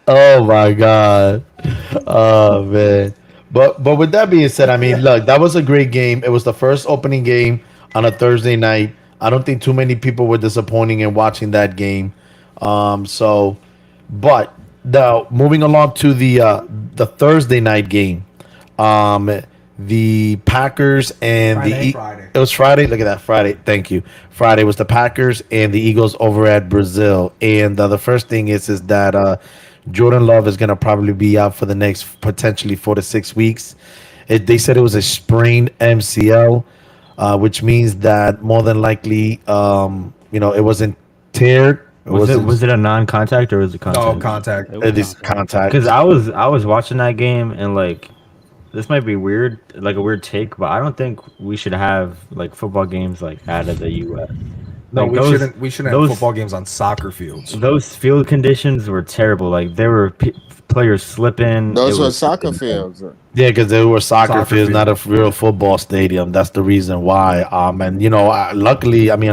Oh my god. Oh man. But with that being said, I mean, look, that was a great game. It was the first opening game on a Thursday night. I don't think too many people were disappointing in watching that game. But now moving along to the Thursday night game, the Packers and Friday. Friday. It was Friday. Look at that, Friday. Thank you. Friday was the Packers and the Eagles over at Brazil. And the first thing is that Jordan Love is gonna probably be out for the next potentially 4 to 6 weeks. They said it was a sprained MCL, which means that more than likely, it wasn't teared. Was it a non-contact or was it contact? No contact. It is contact. Because I was watching that game and like, this might be weird, like a weird take, but I don't think we should have like football games like out of the U.S. No, Like, we those- shouldn't. We shouldn't have those- football games on soccer fields. Those field conditions were terrible. Like there were players slipping. Those It were was- soccer fields. Yeah, because they were soccer Soccer fields, field. not a real football stadium. That's the reason why. And luckily, I mean,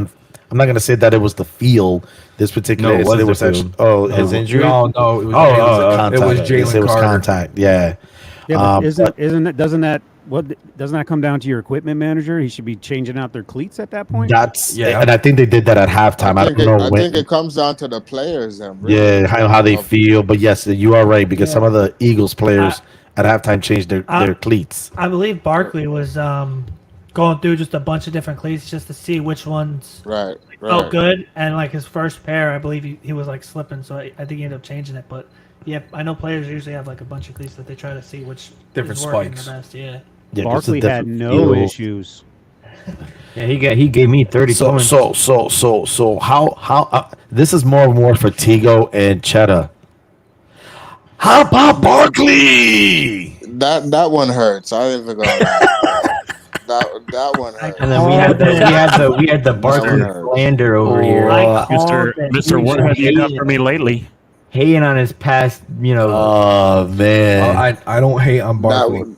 I'm not gonna say that it was the field. This particular, No, it was it the was actually, field. his injury. No, it was. Oh, Jalen- it was Yes, Jalen it was Carter. contact. Yeah. Yeah, but but- doesn't that come down to your equipment manager? He should be changing out their cleats at that point. That's Yeah. and I think they did that at halftime. I don't know I when. think it comes down to the players then. Bro. Yeah, how they feel. But yes, you are right because some of the Eagles players at halftime changed their cleats. I believe Barkley was going through just a bunch of different cleats just to see which ones Right. felt good. And like his first pair, I believe he was like slipping, so I think he ended up changing it. But yeah, I know players usually have like a bunch of cleats that they try to see which Different is working spikes. the best. Yeah. Yeah, 'cause Barkley it's a had different no feel. issues. Yeah, he gave me 30 So points. so how this is more for Tigo and Cheddar. How about Barkley? That one hurts. I ain't even gonna lie. that one hurts. And then we had the Barkley hurt. slander over here, I called Mr. it. What have you done for me lately? hating on his past. Oh man. I don't hate on That Barkley. one.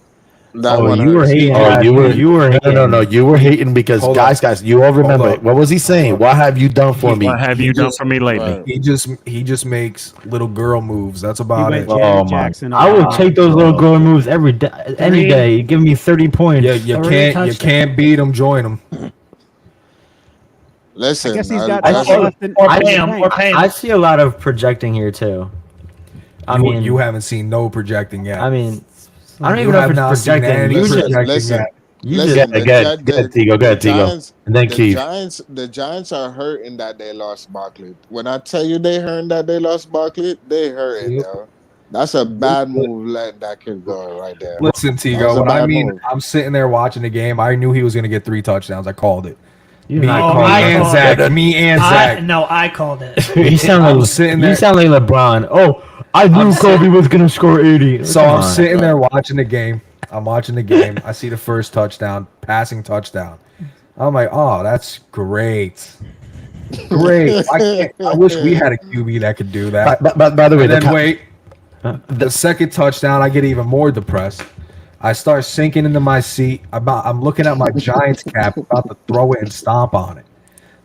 That Oh, one you were hurts. hating. Oh, you were hating. no, you were hating because Hold guys, you all remember up. what was he saying? What have you done for me? What have you done for me lately? Right. He just makes little girl moves. That's He about went it. Janet Oh, my- Jackson. I would take those little girl moves every day, any Three. day. Give me 30 points. Yeah, you Three can't touchdowns. beat him. Join him. Listen, I guess he's I- got I nothing saw- left in. Or I- pay him. Or pay him. I see a lot of projecting here too. I mean, you haven't seen no projecting yet. I mean, I don't You even know have if not it's seen projecting. any You just, projecting listen, yet. you listen, just, the Go Gi- ahead, Tigo. Go ahead, the Tigo. Giants- And then Keith. The Giants are hurting that they lost Barkley. When I tell you they hurting that they lost Barkley, they hurting, Yep. yo. That's a bad move letting that kid go right there. Listen, That was Tigo. a When I bad mean, move. I'm sitting there watching the game. I knew he was going to get 3 touchdowns. I called it. you Me, not Oh, calling I it. and called Zach. it. Me and I Zach. no, I called it. You sound I'm like sitting there- You sound like LeBron. Oh, I knew Kobe was gonna score 80. So Come I'm on. sitting there watching the game. I'm watching the game. I see the first touchdown, passing touchdown. I'm like, oh, that's great. Great. I wish we had a QB that could do that. But by the way, And the then wait, the second touchdown, I get even more depressed. I start sinking into my seat. I'm looking at my Giants cap, about to throw it and stomp on it.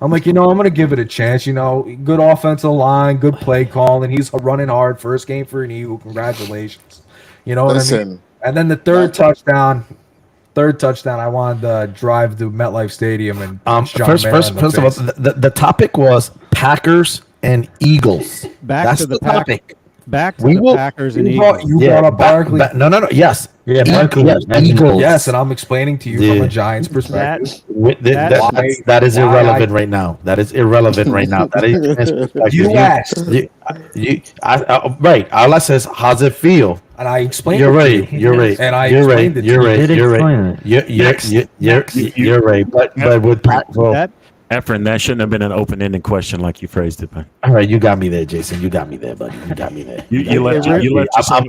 I'm like, I'm going to give it a chance. Good offensive line, good play calling. He's running hard. First game for an Eagle. Congratulations. You know what I mean? Listen, And then the third touchdown, I wanted to drive to MetLife Stadium and punch John first Mara in the of all, face. the topic was Packers and Eagles. Back That's to the topic. Back to We the will- Packers and You Eagles. brought, you brought up Barkley. No. Yes. Yeah, Barkley. Yes, That's- Eagles. Yes, and I'm explaining to you from Yeah. a Giants perspective. That is why irrelevant right now. That is irrelevant right now. That is You asked, right. All I says, how's it feel? and I explained. You're it to right. you. You're right. And I You're right. explained it to You're you. right. Did You're explain right. it. You're right. But with Pac, well, That Efren, that shouldn't have been an open-ended question like you phrased it, man. all right, you got me there, Jason. You got me there, buddy. You got me there. You left really- yourself.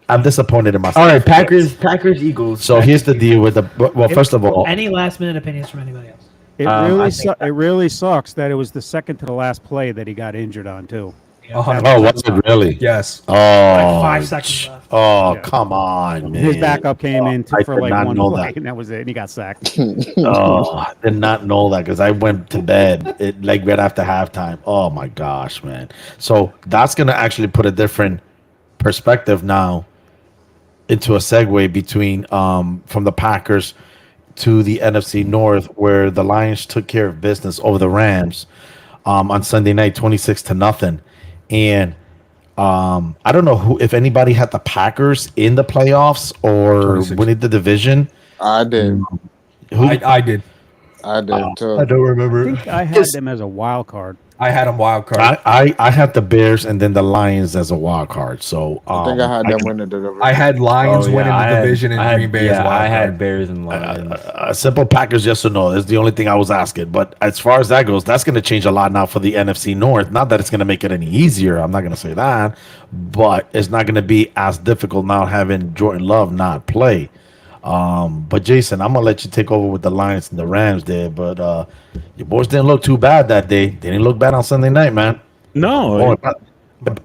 I'm disappointed in myself. All right, Packers, Eagles. So here's the deal with the. Well, first of all, Any last-minute opinions from anybody else? it really sucks that it was the second to the last play that he got injured on too. A hundred oh, percent. was it really? Yes. Oh, Like 5 seconds left. Oh, Yeah. come on, man. His backup came in I for did like not one know play, that. and that was it. And he got sacked. Oh, I did not know that because I went to bed like right after halftime. Oh my gosh, man! So that's gonna actually put a different perspective now into a segue between from the Packers to the NFC North, where the Lions took care of business over the Rams on Sunday night, 26-0. And I don't know if anybody had the Packers in the playoffs or 26. winning the division. I did. I did. I did too. I don't remember. I think I had them as a wild card. I had them wild card. I had the Bears and then the Lions as a wild card. So I think I had them winning the division. I had Lions winning the division and Green Bay as wild I card. had Bears and Lions. Simple Packers, yes or no. That's the only thing I was asking. But as far as that goes, that's going to change a lot now for the NFC North. Not that it's going to make it any easier. I'm not going to say that. But it's not going to be as difficult now having Jordan Love not play. But Jason, I'm gonna let you take over with the Lions and the Rams there. But your boys didn't look too bad that day. They didn't look bad on Sunday night, man. No,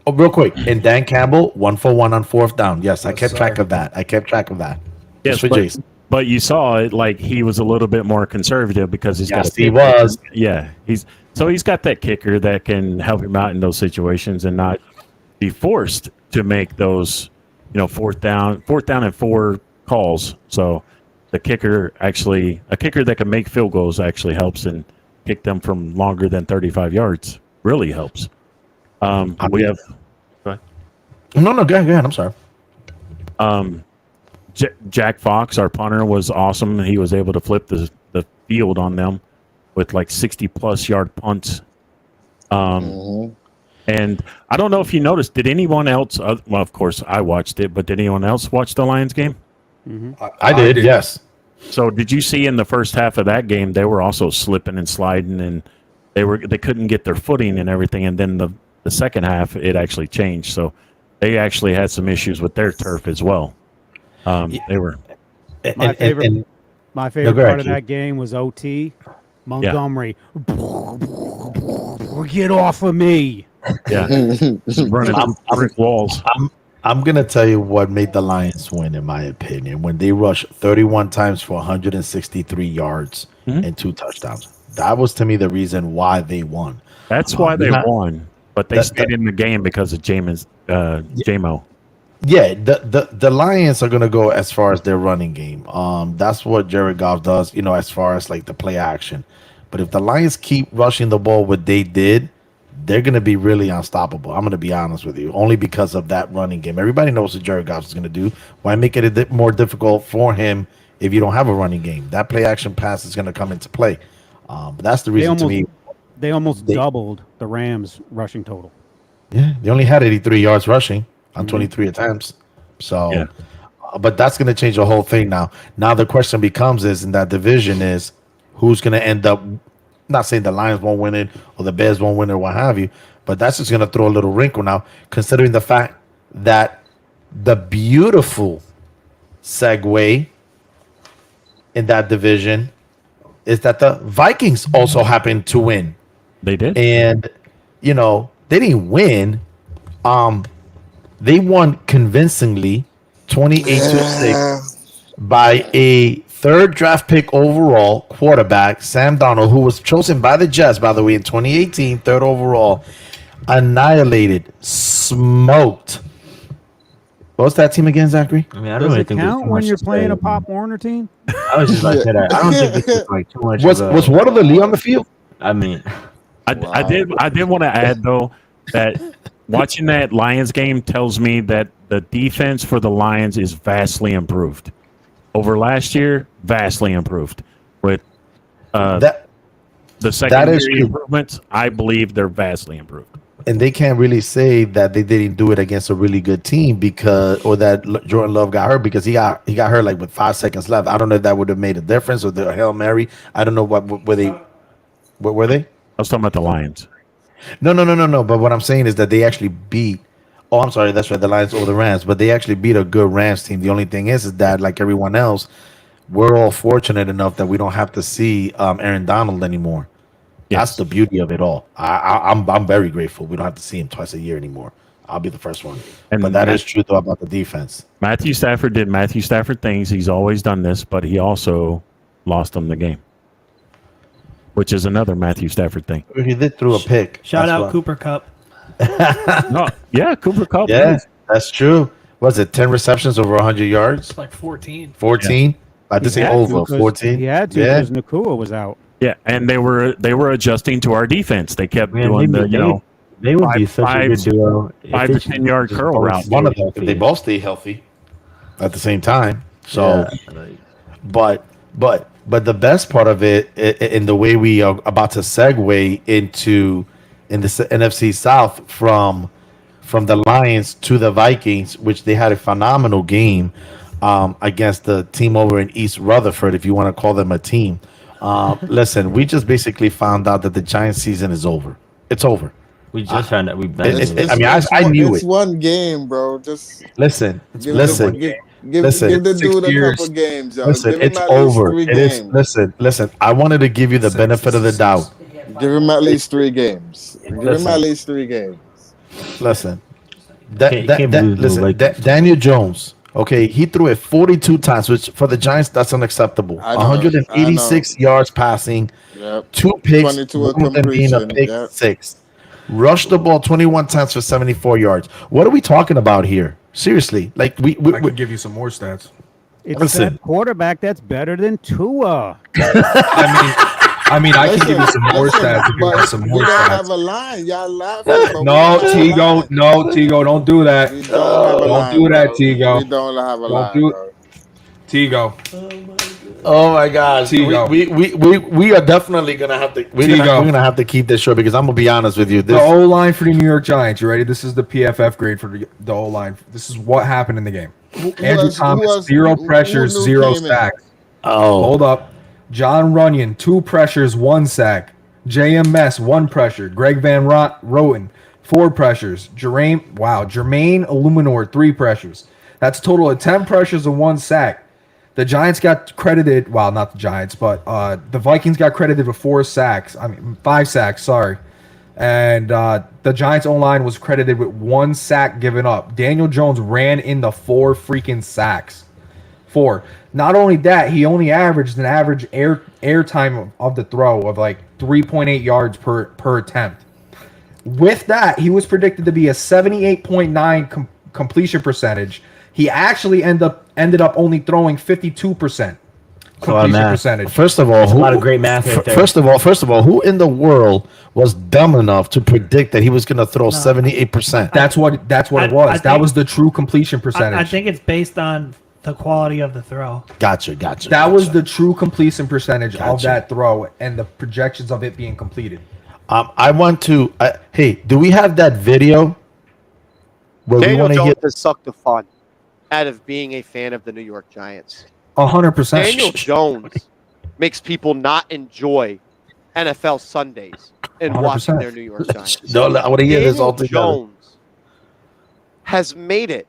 Real quick, and Dan Campbell 1 for 1 on 4th down. Yes, I kept track of that. yes, Just for Jason. but you saw it like he was a little bit more conservative because he's got. Yes, he was. Yeah, he's got that kicker that can help him out in those situations and not be forced to make those, fourth down and 4 calls. So the kicker a kicker that can make field goals actually helps, and kick them from longer than 35 yards really helps. We have No, go ahead. I'm sorry. Jack Fox, our punter, was awesome. He was able to flip the field on them with like 60+ yard punts. And I don't know if you noticed, did anyone else, well, of course I watched it, but did anyone else watch the Lions game? I did, yes. So did you see in the first half of that game, they were also slipping and sliding, and they couldn't get their footing and everything. And then the second half, it actually changed. So they actually had some issues with their turf as well. They were. My favorite go part ahead, of Keith. that game was OT. Montgomery, get off of me. Yeah, running brick walls. I'm gonna tell you what made the Lions win, in my opinion, when they rushed 31 times for 163 yards and 2 touchdowns. That was to me the reason why they won. That's why they won, but they stayed in the game because of JMO. Yeah, the Lions are gonna go as far as their running game. That's what Jared Goff does, as far as like the play action. But if the Lions keep rushing the ball what they did, they're going to be really unstoppable. I'm going to be honest with you, only because of that running game. Everybody knows what Jared Goff is going to do. Why make it a bit more difficult for him if you don't have a running game? That play action pass is going to come into play. But that's the reason to me. They almost doubled the Rams rushing total. Yeah, they only had 83 yards rushing on 23 attempts. So, but that's going to change the whole thing now. Now the question becomes in that division is who's going to end up. Not saying the Lions won't win it or the Bears won't win it or what have you, but that's just going to throw a little wrinkle now, considering the fact that the beautiful segue in that division is that the Vikings also happened to win. They did. And, they didn't win. They won convincingly 28-6 by a 3rd draft pick overall quarterback, Sam Darnold, who was chosen by the Jets, by the way, in 2018, 3rd overall, annihilated, smoked. What's that team again, Zachary? I mean, I don't Does really it think there's count too when much you're to playing say. a Pop Warner team? I was just about to say that. I don't think this is like too much. Was Waterloo on the field? I mean, I did want to add though that watching that Lions game tells me that the defense for the Lions is vastly improved over last year. Vastly improved with the secondary improvements. I believe they're vastly improved. And they can't really say that they didn't do it against a really good team or that Jordan Love got hurt because he got hurt like with 5 seconds left. I don't know if that would have made a difference or the Hail Mary. I don't know what were they. What were they? I was talking about the Lions. No. But what I'm saying is that they actually beat. Oh, I'm sorry. That's right. The Lions over the Rams, but they actually beat a good Rams team. The only thing is that like everyone else, we're all fortunate enough that we don't have to see Aaron Donald anymore. Yes. That's the beauty of it all. I'm very grateful. We don't have to see him twice a year anymore. I'll be the first one. But that is true though about the defense. Matthew Stafford did Matthew Stafford things. He's always done this, but he also lost them the game, which is another Matthew Stafford thing. He did throw a pick. Shout That's out why. Cooper Kupp. No, yeah, Cooper Kupp. Yeah, that's true. Was it 10 receptions over 100 yards? It's like 14. 14? I just He say had to, over 'cause 14. He had to Yeah. because Nakua was out. Yeah, and they were adjusting to our defense. They kept Man, doing the they would be such a good duo. if 5 they to should 10 yard just curl both route. stay One of them, if healthy. they both stay healthy at the same time. So, Yeah, like, but the best part of it, in the way we are about to segue into in the NFC South from the Lions to the Vikings, which they had a phenomenal game against the team over in East Rutherford, if you want to call them a team. Listen, we just basically found out that the Giants season is over. It's over. we just found out we've been. I knew it's it. one game, bro. Just Listen, give listen. give listen. the dude 6 a years. couple games, yo. Listen, give him it's at least over. 3 It is. games. Listen. I wanted to give you the benefit of the doubt. Give him at least 3 games. Give him Listen. at least 3 games. Listen, Can't believe the Vikings. Daniel Jones. Okay, he threw it 42 times, which for the Giants that's unacceptable. I know, 186 yards passing, Yep. 2 picks, 22 one of them being a completion, pick yeah. 6. Rushed the ball 21 times for 74 yards. What are we talking about here? Seriously, like we I can give you some more stats. It's Listen. that quarterback that's better than Tua. I mean, I can give you some more Listen, stats if you but want some we more don't have stats. a line. Y'all laughing. but we No, don't have a Tigo, line. no, Tigo, don't do that. We don't have a Don't line, do that, bro. Tigo. We don't have a Don't line, do- bro. Tigo, Oh my gosh, Tigo. we are definitely gonna have to we're gonna have to keep this short because I'm gonna be honest with you. the This O line for the New York Giants. You ready? This is the PFF grade for the O line. This is what happened in the game. Andrew Thomas, 0 pressures, who 0 came in? sacks. oh Hold up. John Runyon, 2 pressures, 1 sack. JMS, 1 pressure. Greg Van Roten, 4 pressures. Jermaine Illuminor, 3 pressures. That's a total of 10 pressures and 1 sack. The Giants got credited, well, not the Giants, but the Vikings got credited with 5 sacks, sorry. And the Giants' O-line was credited with 1 sack given up. Daniel Jones ran into 4 freaking sacks. 4. Not only that, he only averaged an average air time of the throw of like 3.8 yards per attempt. With that, he was predicted to be a 78.9 completion percentage. He actually ended up only throwing 52% completion percentage. First of all, a lot of great math right there. First of all, who in the world was dumb enough to predict that he was going to throw 78%? That's what it was. That was the true completion percentage. I think it's based on the quality of the throw. Gotcha. That was the true completion percentage of Gotcha. that throw and the projections of it being completed. I want to. Hey, do we have that video? Where we Daniel want to Jones get has sucked the fun out of being a fan of the New York Giants. 100%. Daniel Jones makes people not enjoy NFL Sundays and 100%. watching their New York Giants. No, I want to hear this all Daniel together. Jones has made it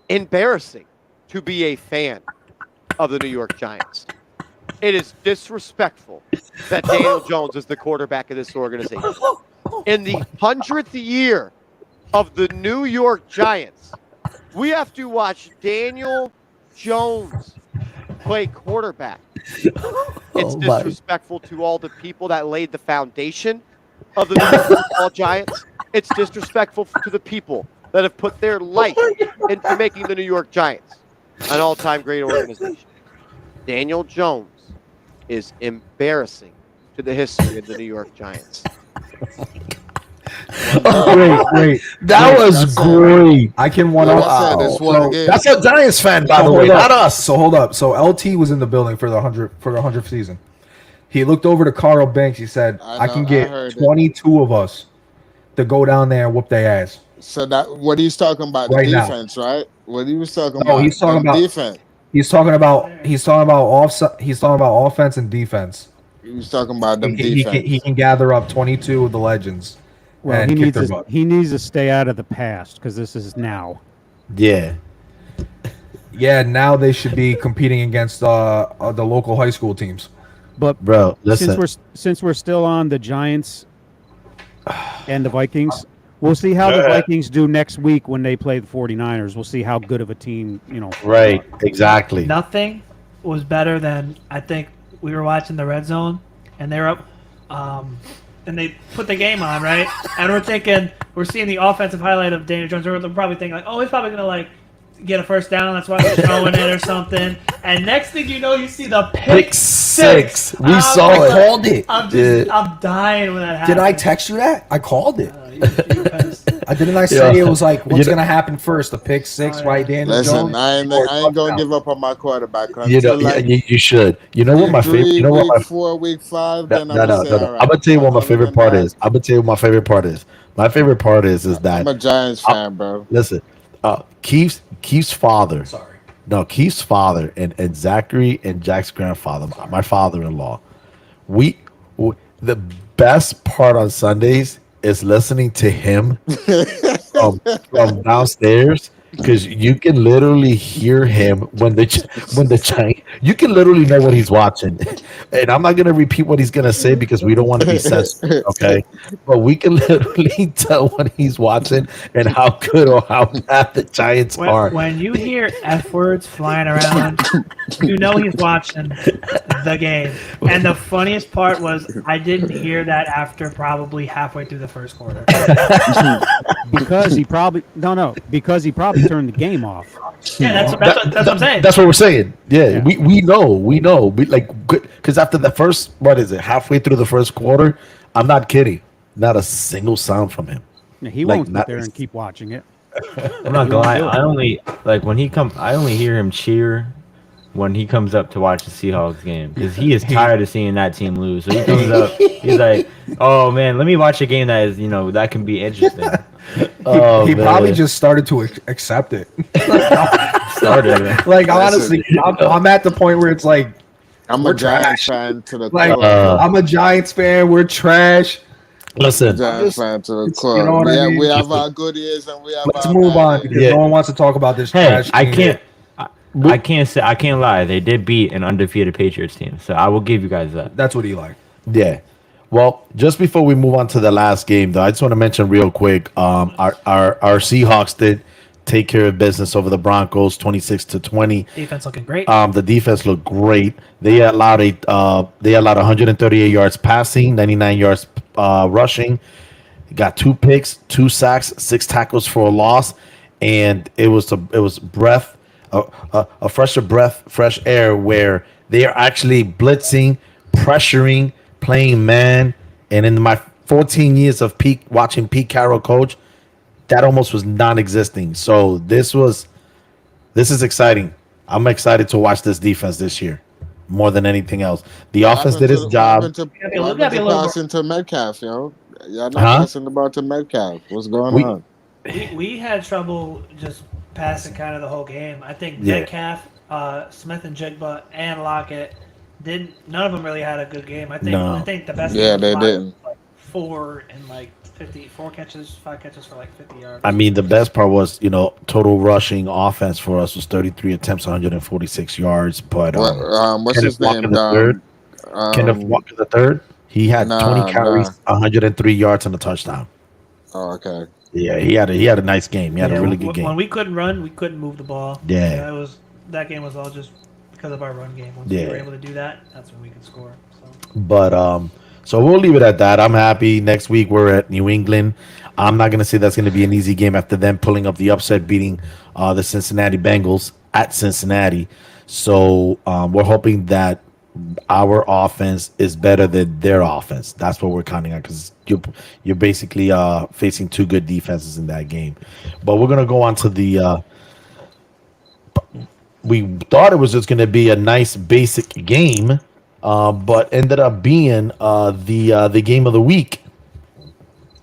embarrassing to be a fan of the New York Giants. It is disrespectful that Daniel Jones is the quarterback of this organization. In the 100th year of the New York Giants, we have to watch Daniel Jones play quarterback. It's disrespectful to all the people that laid the foundation of the New York Football Giants. It's disrespectful to the people that have put their life into making the New York Giants an all-time great organization. Daniel Jones is embarrassing to the history of the New York Giants. Wait. That was great. I can one Like up. I said, it's one game. That's a Giants fan, by the So way, hold not up. us. So hold up. So LT was in the building for the 100th season. He looked over to Carl Banks. He said, I "I can know, I get heard it. 22 of us to go down there and whoop their ass." So that what he's talking about, the Right now. defense, right? What he was talking No, about. he's talking the about- defense. He's talking about offense and defense. He was talking about them He defense. can gather up 22 of the legends. Well, and kick their butt. he needs to stay out of the past because this is now. Yeah. Yeah, now they should be competing against the local high school teams. But Bro, listen. since we're still on the Giants and the Vikings, we'll see how the Vikings do next week when they play the 49ers. We'll see how good of a team, Right, exactly. Nothing was better than, I think we were watching the Red Zone and they were up and they put the game on, right? And we're seeing the offensive highlight of Daniel Jones. We're probably thinking like, oh, he's probably gonna get a first down. That's why they're throwing it or something. And next thing you know, you see the Pick six. We I'm saw like, it. Called it. I'm dying when that happens. Did I text you that? I called it. You pissed. Didn't I say Yeah. it was like what's You know- gonna happen first? The pick six, Oh, yeah. right? Daniel Listen, Jones. I ain't gonna give up on my quarterback You know, until like you should. You know what my favorite. week You know what my week 4, week 5. No, Then no, I'm no, gonna say, no, no. all right. I'm gonna tell you what my Other favorite than part that, is. I'm gonna tell you what my favorite part is. My favorite part is that I'm a Giants fan, bro. listen, Keith's father. Sorry. No, Keith's father and Zachary and Jack's grandfather, my father-in-law. The best part on Sundays is listening to him from downstairs, because you can literally hear him when the giant. You can literally know what he's watching, and I'm not gonna repeat what he's gonna say because we don't want to be censored, okay? But we can literally tell what he's watching and how good or how bad the Giants are. When you hear F words flying around, you know he's watching the game. And the funniest part was I didn't hear that after probably halfway through the first quarter. Because he probably turned the game off. Yeah, that's what I'm saying. That's what we're saying. Yeah, Yeah. we know. We like, because after the first, what is it, halfway through the first quarter, I'm not kidding, not a single sound from him. Yeah, he Like, won't sit not- there and keep watching it. I'm not gonna lie. I only like when he comes. I only hear him cheer when he comes up to watch the Seahawks game because he is tired of seeing that team lose. So he comes up. He's like, "Oh man, let me watch a game that is that can be interesting." Oh, he man. probably just started to accept it. Started. Like honestly, I'm at the point where it's like, I'm We're a Giants fan to the like core. I'm a Giants fan. We're trash. Listen. Giants fan to the It's- core. you know what I mean? We have our good years and we have Let's our move bad on years. because Yeah. no one wants to talk about this Hey, trash. I team. can't. I can't lie. They did beat an undefeated Patriots team, so I will give you guys that. That's what he like. Yeah. Well, just before we move on to the last game, though, I just want to mention real quick, our Seahawks did take care of business over the Broncos, 26-20. Defense looking great. The defense looked great. They allowed 138 yards passing, 99 yards rushing. Got 2 picks, 2 sacks, 6 tackles for a loss, and it was a fresher breath, fresh air, where they are actually blitzing, pressuring, playing man. And in my 14 years of watching Pete Carroll coach, that almost was non-existing. So this is exciting. I'm excited to watch this defense this year more than anything else. The offense did its job. What happened be a little to more- passing to Metcalf, yo? Y'all not Huh? passing the ball to Metcalf. What's going We- on? We had trouble just passing kind of the whole game. I think Yeah. Metcalf, Smith and Jigba, and Lockett none of them really had a good game. I No. think the best. Yeah, was they Lockett, didn't. like 4 and like 5 catches for like 50 yards. I mean, the best part was, total rushing offense for us was 33 attempts, 146 yards. But What's Kenneth his Walker name? the third? Kenneth Um, Walker the third. He had Nah, 20 carries, 103 yards, and a touchdown. oh, okay. Yeah, he had a nice game. He had a really good When game. we couldn't run, we couldn't move the ball. Yeah. That game was all just because of our run game. Once we Yeah. were able to do that, that's when we could score. So. But so we'll leave it at that. I'm happy. Next week we're at New England. I'm not gonna say that's gonna be an easy game after them pulling up the upset, beating the Cincinnati Bengals at Cincinnati. So we're hoping that our offense is better than their offense. That's what we're counting on, because you're basically facing 2 good defenses in that game. But we're gonna go on to the. We thought it was just gonna be a nice basic game, but ended up being the game of the week.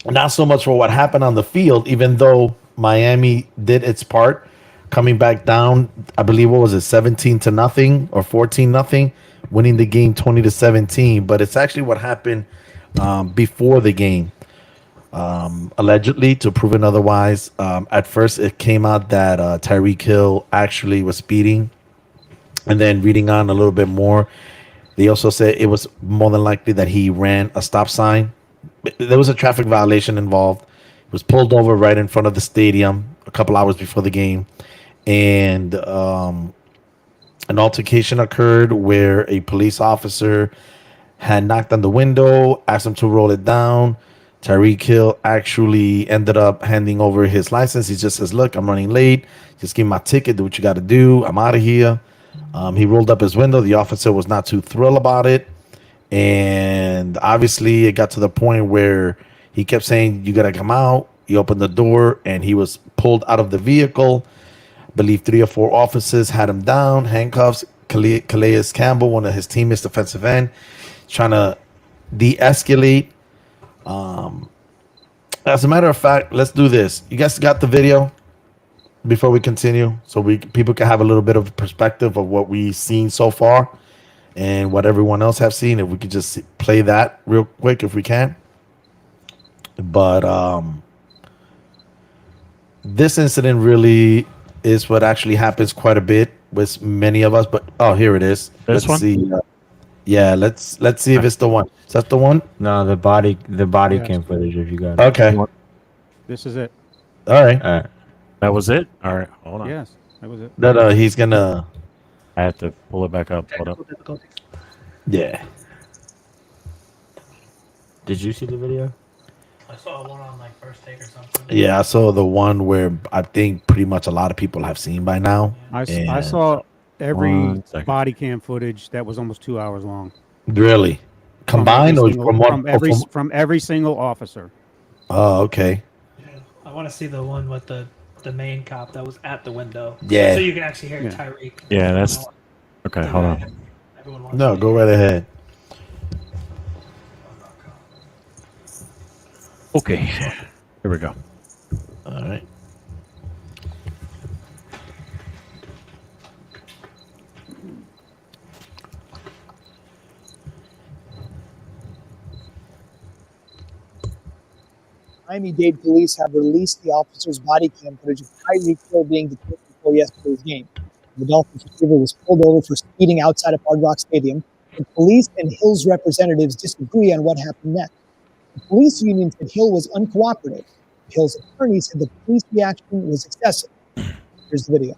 Not so much for what happened on the field, even though Miami did its part, coming back down. I believe, what was it, 17-0 or 14-0, winning the game 20-17. But it's actually what happened before the game. Allegedly, to proven otherwise. At first, it came out that Tyreek Hill actually was speeding, and then reading on a little bit more, they also said it was more than likely that he ran a stop sign. There was a traffic violation involved. He was pulled over right in front of the stadium a couple hours before the game, and an altercation occurred where a police officer had knocked on the window, asked him to roll it down. Tyreek Hill actually ended up handing over his license. He just says, "Look, I'm running late. Just give me my ticket. Do what you got to do. I'm out of here." He rolled up his window. The officer was not too thrilled about it. And obviously, it got to the point where he kept saying, "You got to come out." He opened the door, and he was pulled out of the vehicle. I believe 3 or 4 officers had him down, handcuffs. Calais Campbell, one of his teammates, defensive end, trying to de-escalate. As a matter of fact, let's do this. You guys got the video before we continue, so people can have a little bit of a perspective of what we've seen so far and what everyone else have seen. If we could just play that real quick, if we can. But this incident really is what actually happens quite a bit with many of us. But here it is. This one? See. Yeah, let's see if it's the one. Is that the one? No, the body Yes. cam footage. If you got it. Okay. This is it. All right. All right. That was it. All right, hold on. Yes, that was it. That he's gonna. I have to pull it back up. Hold up. Technical difficulties. Yeah. Did you see the video? I saw one on like first take or something. Yeah, I saw the one where I think pretty much a lot of people have seen by now. I And- saw every 1 second. body cam footage that was almost 2 hours long. Really? Combined or from one? from every single officer. Oh, okay. I want to see the one with the main cop that was at the window. Yeah. So you can actually hear Yeah. Tyreek. Yeah, that's okay. Hold on. Everyone wants No, to go right ahead. Okay, here we go. All right. Miami-Dade police have released the officer's body cam footage of Tyreek Hill being detained before yesterday's game. The Dolphins receiver was pulled over for speeding outside of Hard Rock Stadium. The police and Hill's representatives disagree on what happened next. The police union said Hill was uncooperative. Hill's attorney said the police reaction was excessive. Here's the video.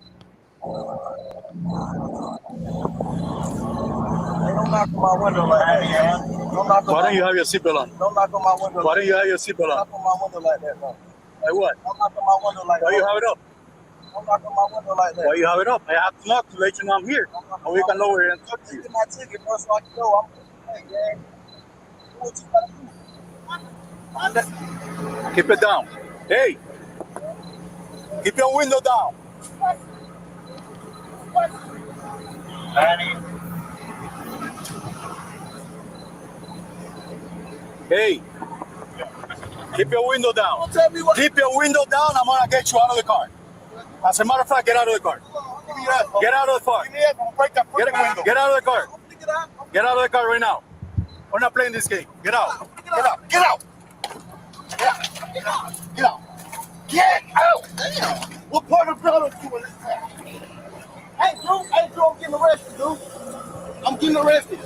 Don't knock on my window like that, man. Why don't you have your seatbelt on? Don't knock on my window. Why don't you have your seatbelt on? Don't knock on my window like that, man. Like what? Don't knock on my window like that. Why you have it up? Don't knock on my window like that. Why you have it up? I have to knock to let you know I'm here. And we can lower it and talk to you. Get my ticket, bro, so I can go. Hey, man. Do what you gotta do. Keep it down. Hey. Keep your window down. Danny. Hey, keep your window down. Keep your window down. I'm gonna get you out of the car. As a matter of fact, get out of the car. Get out of the car. Get out of the car. Get out of the car right now. We're not playing this game. Get out. Get out. Get out. Get out. Get out. Get out. Get out. Damn. What part of brother doing this? Hey, Drew, I'm getting arrested, dude. I'm getting arrested.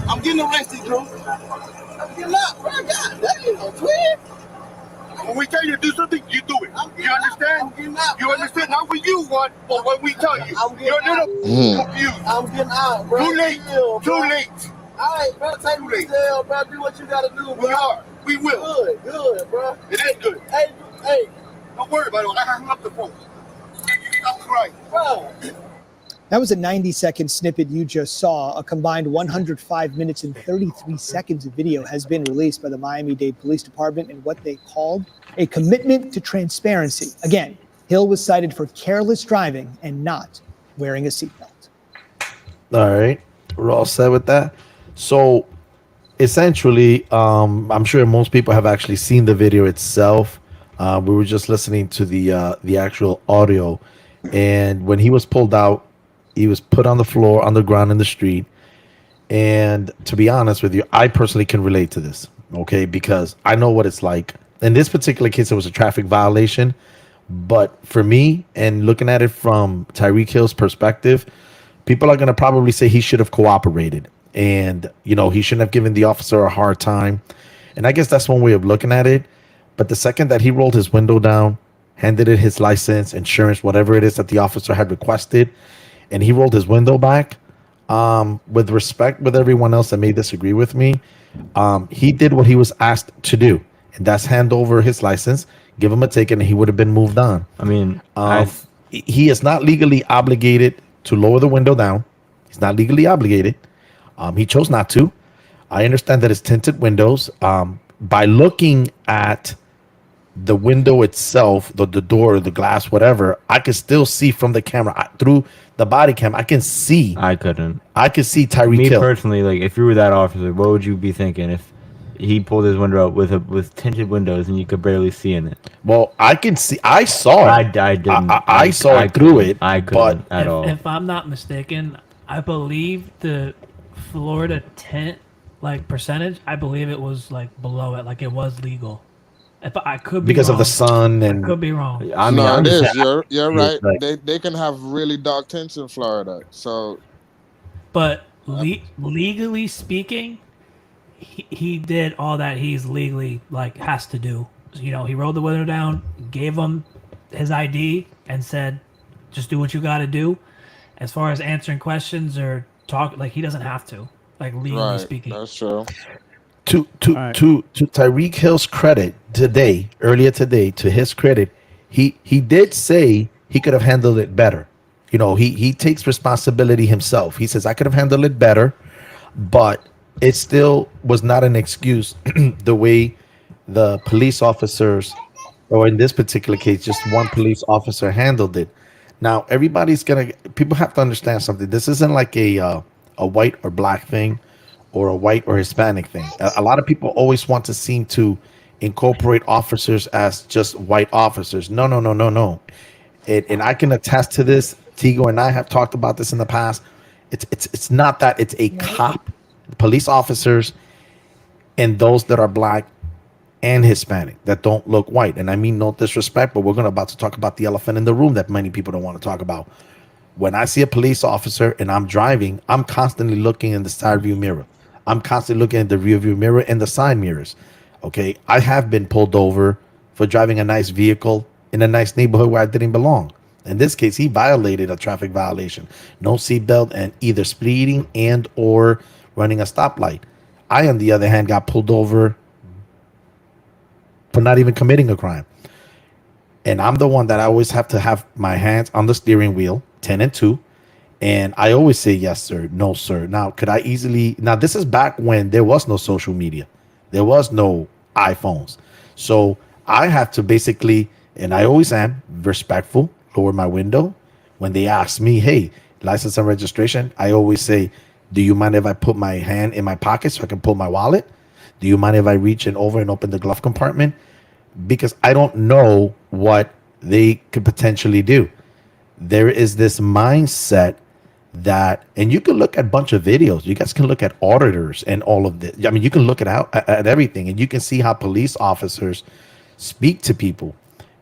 I'm getting arrested, Drew. I'm getting out, bro. God damn, twin. When we tell you to do something, you do it. You understand? I'm getting out. You understand? Not what you want, but what we tell you. You're a little confused. I'm getting out, bro. Too late. Too late. All right, bro. Take me to jail, bro. Do what you gotta do, bro. We are. We will. Good, bro. It is good. Hey. Don't worry about it. I hung up the phone. That's right. Bro. That was a 90-second snippet you just saw. A combined 105 minutes and 33 seconds of video has been released by the Miami-Dade Police Department in what they called a commitment to transparency. Again, Hill was cited for careless driving and not wearing a seatbelt. All right. We're all set with that. So essentially, I'm sure most people have actually seen the video itself. We were just listening to the actual audio. And when he was pulled out, he was put on the floor, on the ground in the street. And to be honest with you, I personally can relate to this, okay? Because I know what it's like. In this particular case, it was a traffic violation. But for me, and looking at it from Tyreek Hill's perspective, people are going to probably say he should have cooperated. And, he shouldn't have given the officer a hard time. And I guess that's one way of looking at it. But the second that he rolled his window down, handed it his license, insurance, whatever it is that the officer had requested, and he rolled his window back, with respect with everyone else that may disagree with me, He did what he was asked to do, and that's hand over his license, give him a ticket, and he would have been moved on. I mean, He is not legally obligated to lower the window down. He's not legally obligated. He chose not to. I understand that it's tinted windows. By looking at the window itself, the door, the glass, whatever, I could still see from the camera through the body cam. I can see. I couldn't. I could see Tyreek Me Hill. personally, like if you were that officer, what would you be thinking if he pulled his window up with tinted windows and you could barely see in it? Well, I can see. I saw it. I didn't. I saw it through it. I couldn't at all. If I'm not mistaken, I believe the Florida tint percentage, I believe it was below it, it was legal. If I could be because wrong. of the sun and I could be wrong. I mean, no, I'm it just is. saying- You're right. Right. They can have really dark tints in Florida. So But legally speaking, he did all that he's legally has to do. He rolled the window down, gave him his ID, and said, "Just do what you got to do." As far as answering questions or talk, he doesn't have to. Legally right, speaking. that's true. to right. Tyreek Hill's credit earlier today, to his credit, he did say he could have handled it better. He takes responsibility himself. He says, I could have handled it better, but it still was not an excuse the way the police officers, or in this particular case, just one police officer handled it. Now, people have to understand something. This isn't like a white or black thing or a white or Hispanic thing. A lot of people always want to seem to incorporate officers as just white officers. No. And I can attest to this. Tigo and I have talked about this in the past. It's not that. It's a cop, police officers, and those that are black and Hispanic that don't look white. And I mean no disrespect, but we're about to talk about the elephant in the room that many people don't want to talk about. When I see a police officer and I'm driving, I'm constantly looking in the side view mirror. I'm constantly looking at the rear view mirror and the side mirrors. Okay, I have been pulled over for driving a nice vehicle in a nice neighborhood where I didn't belong. In this case, he violated a traffic violation. No seatbelt and either speeding and or running a stoplight. I, on the other hand, got pulled over for not even committing a crime. And I'm the one that I always have to have my hands on the steering wheel, 10 and 2. And I always say, yes, sir, no, sir. Now, this is back when there was no social media. There was no iPhones. So I have to basically, and I always am respectful, lower my window. When they ask me, hey, license and registration, I always say, do you mind if I put my hand in my pocket so I can pull my wallet? Do you mind if I reach in over and open the glove compartment? Because I don't know what they could potentially do. There is this mindset that, and you can look at a bunch of videos. You guys can look at auditors and all of this. I mean, you can look at everything, and you can see how police officers speak to people.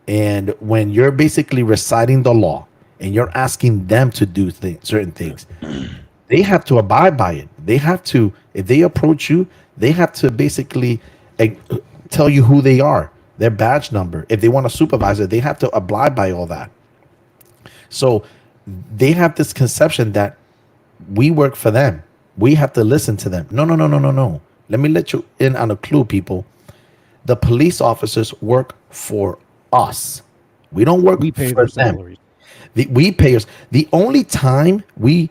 And when you're basically reciting the law and you're asking them to do certain things, they have to abide by it. They have to, if they approach you, they have to basically tell you who they are, their badge number. If they want a supervisor, they have to abide by all that. So they have this conception that we work for them. We have to listen to them. No. Let me let you in on a clue, people. The police officers work for us. We don't work We pay for their them. salaries. We pay us. The only time we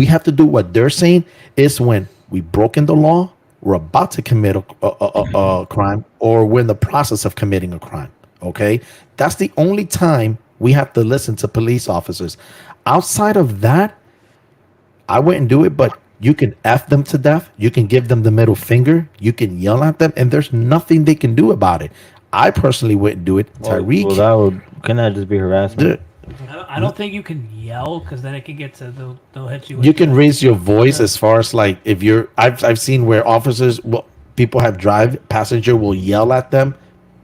have to do what they're saying is when we broken the law, we're about to commit a crime, or we're in the process of committing a crime. Okay, that's the only time we have to listen to police officers. Outside of that, I wouldn't do it. But you can F them to death. You can give them the middle finger. You can yell at them, and there's nothing they can do about it. I personally wouldn't do it. Tyreek, can that just be harassment? I don't think you can yell because then it can get to they'll hit you. You can raise your voice as far as if you're. I've seen where officers, people have passenger will yell at them,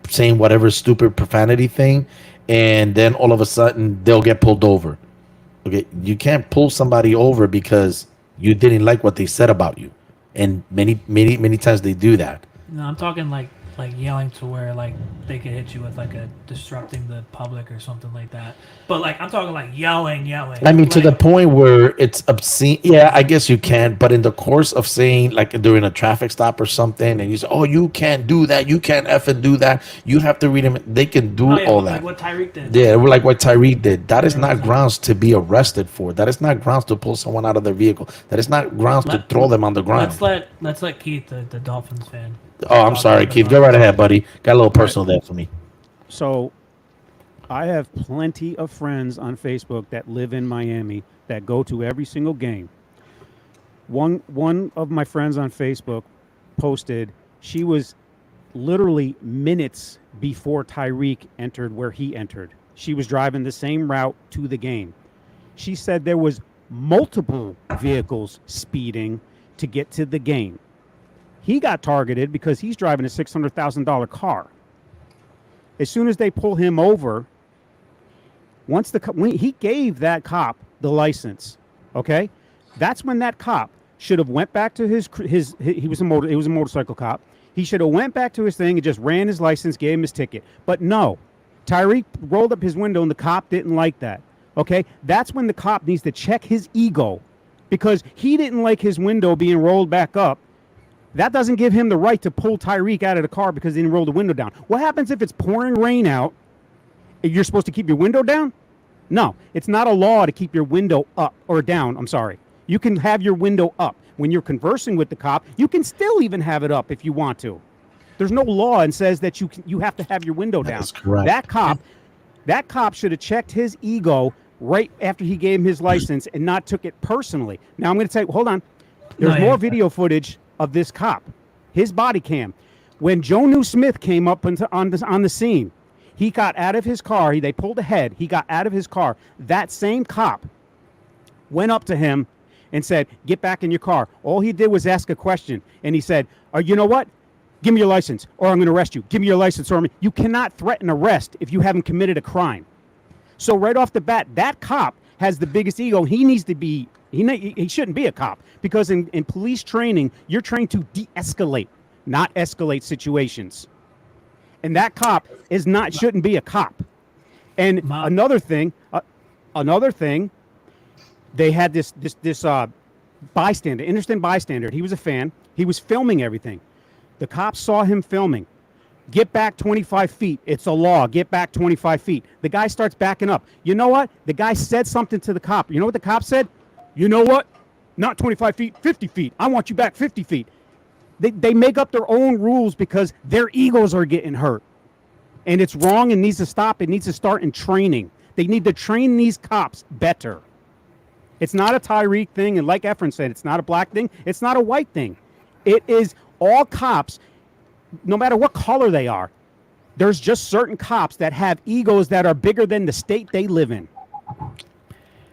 saying whatever stupid profanity thing, and then all of a sudden they'll get pulled over. Okay, you can't pull somebody over because you didn't like what they said about you, and many times they do that. No, I'm talking like yelling to where like they could hit you with like a disrupting the public or something like that. But like I'm talking like yelling. I mean, to the point where it's obscene. Yeah, I guess you can. But in the course of saying, like during a traffic stop or something, and you say, "Oh, you can't do that. You can't effing do that. You have to read them." They can do all that. Like what Tyreek did. Yeah, like what Tyreek did. That is not grounds to be arrested for. That is not grounds to pull someone out of their vehicle. That is not grounds to throw them on the ground. Let's let Keith, the Dolphins fan. Oh, I'm sorry, Keith. Go right ahead, buddy. Got a little personal there for me. So I have plenty of friends on Facebook that live in Miami that go to every single game. One of my friends on Facebook posted she was literally minutes before Tyreek entered where he entered. She was driving the same route to the game. She said there was multiple vehicles speeding to get to the game. He got targeted because he's driving a $600,000 car. As soon as they pull him over, when he gave that cop the license, okay, that's when that cop should have went back to he was a motorcycle cop. He should have went back to his thing and just ran his license, gave him his ticket. But no, Tyreek rolled up his window and the cop didn't like that. Okay, that's when the cop needs to check his ego because he didn't like his window being rolled back up. That doesn't give him the right to pull Tyreek out of the car because he didn't roll the window down. What happens if it's pouring rain out? You're supposed to keep your window down? No, it's not a law to keep your window up or down. I'm sorry. You can have your window up. When you're conversing with the cop, you can still even have it up if you want to. There's no law and says that you have to have your window down. That's correct. That cop should have checked his ego right after he gave him his license and not took it personally. Now I'm going to say, hold on. There's more video footage of this cop, his body cam. When Jonnu Smith came up on the scene, he got out of his car. They pulled ahead. He got out of his car. That same cop went up to him and said, "Get back in your car." All he did was ask a question, and he said, "You know what? Give me your license, or I'm going to arrest you. Give me your license, or you cannot threaten arrest if you haven't committed a crime." So right off the bat, that cop has the biggest ego. He needs to be. He shouldn't be a cop because in police training, you're trained to de-escalate, not escalate situations. And that cop shouldn't be a cop. And another thing, they had this bystander, innocent bystander. He was a fan. He was filming everything. The cops saw him filming. Get back 25 feet. It's a law. Get back 25 feet. The guy starts backing up. You know what? The guy said something to the cop. You know what the cop said? You know what? Not 25 feet, 50 feet. I want you back 50 feet. They make up their own rules because their egos are getting hurt. And it's wrong and needs to stop. It needs to start in training. They need to train these cops better. It's not a Tyreek thing. And like Efren said, it's not a black thing. It's not a white thing. It is all cops, no matter what color they are. There's just certain cops that have egos that are bigger than the state they live in.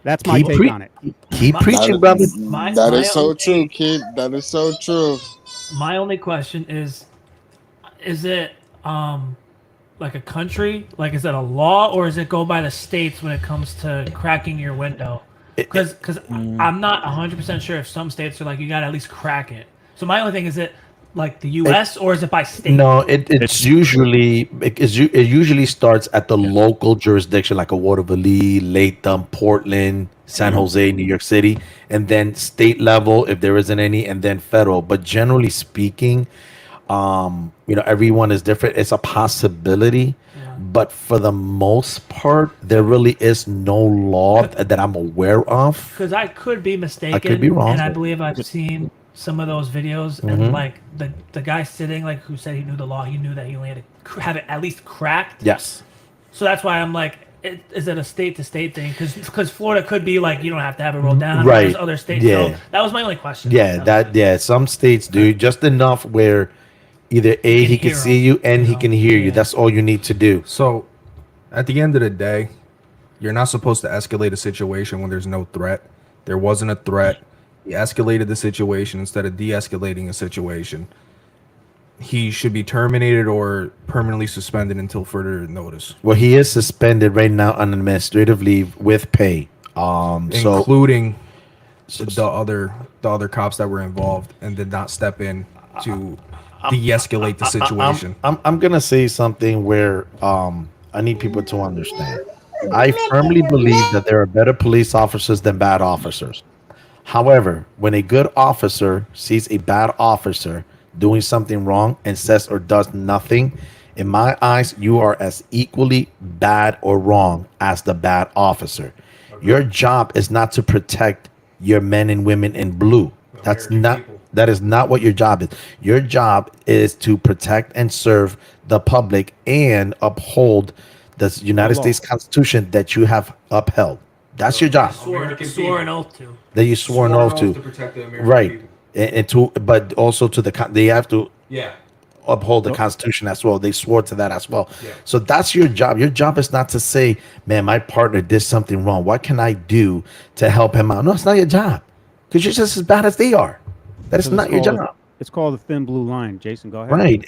That's my take on it. Keep preaching, brother. That is so true, kid. That is so true. My only question is it like a country? Like, is it a law, or is it go by the states when it comes to cracking your window? Because I'm not 100% sure if some states are like, you got to at least crack it. So my only thing is it like the U.S. or is it by state? No, it usually starts at the local jurisdiction, like a Waterville, Latham, Portland, San Jose, New York City, and then state level if there isn't any, and then federal. But generally speaking, everyone is different. It's a possibility. But for the most part, there really is no law that I'm aware of. Because I could be mistaken. I could be wrong. And I believe I've seen some of those videos, and like the guy sitting, like who said he knew the law, he knew that he only had to have it at least cracked. Yes. So that's why I'm like, is it a state to state thing? Because Florida could be like, you don't have to have it rolled down. Right. There's other states. Yeah. So that was my only question. Yeah. Some states do just enough where either he can see you and he can hear you. That's all you need to do. So, at the end of the day, you're not supposed to escalate a situation when there's no threat. There wasn't a threat. He escalated the situation instead of de-escalating a situation. He should be terminated or permanently suspended until further notice. Well, he is suspended right now on administrative leave with pay. Including the other cops that were involved and did not step in to de-escalate the situation. I'm gonna say something where I need people to understand. I firmly believe that there are better police officers than bad officers. However, when a good officer sees a bad officer doing something wrong and says or does nothing, in my eyes, you are as equally bad or wrong as the bad officer. Your job is not to protect your men and women in blue. That is not what your job is. Your job is to protect and serve the public and uphold the United States Constitution that you have upheld. That's your job. Swore an oath to. That you swore an oath to. protect the American Right. people. And to, but also to they have to Yeah. uphold the Constitution as well. They swore to that as well. Yeah. So that's your job. Your job is not to say, man, my partner did something wrong. What can I do to help him out? No, it's not your job. Because you're just as bad as they are. That is not your job. It's called the thin blue line. Jason, go ahead. Right.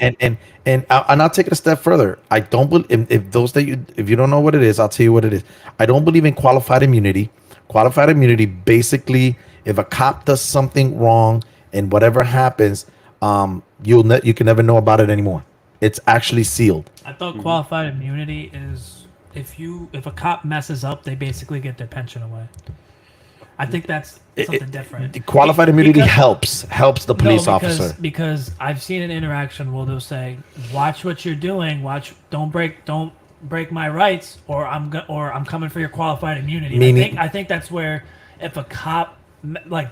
And I'll take it a step further. I don't believe if you don't know what it is, I'll tell you what it is. I don't believe in qualified immunity. Qualified immunity, basically, if a cop does something wrong and whatever happens, you can never know about it anymore. It's actually sealed. I thought qualified immunity is if a cop messes up, they basically get their pension away. I think that's something different. Qualified immunity helps the police officer. Because I've seen an interaction where they'll say, "Watch what you're doing. Don't break my rights, or I'm coming for your qualified immunity." Meaning, I think that's where if a cop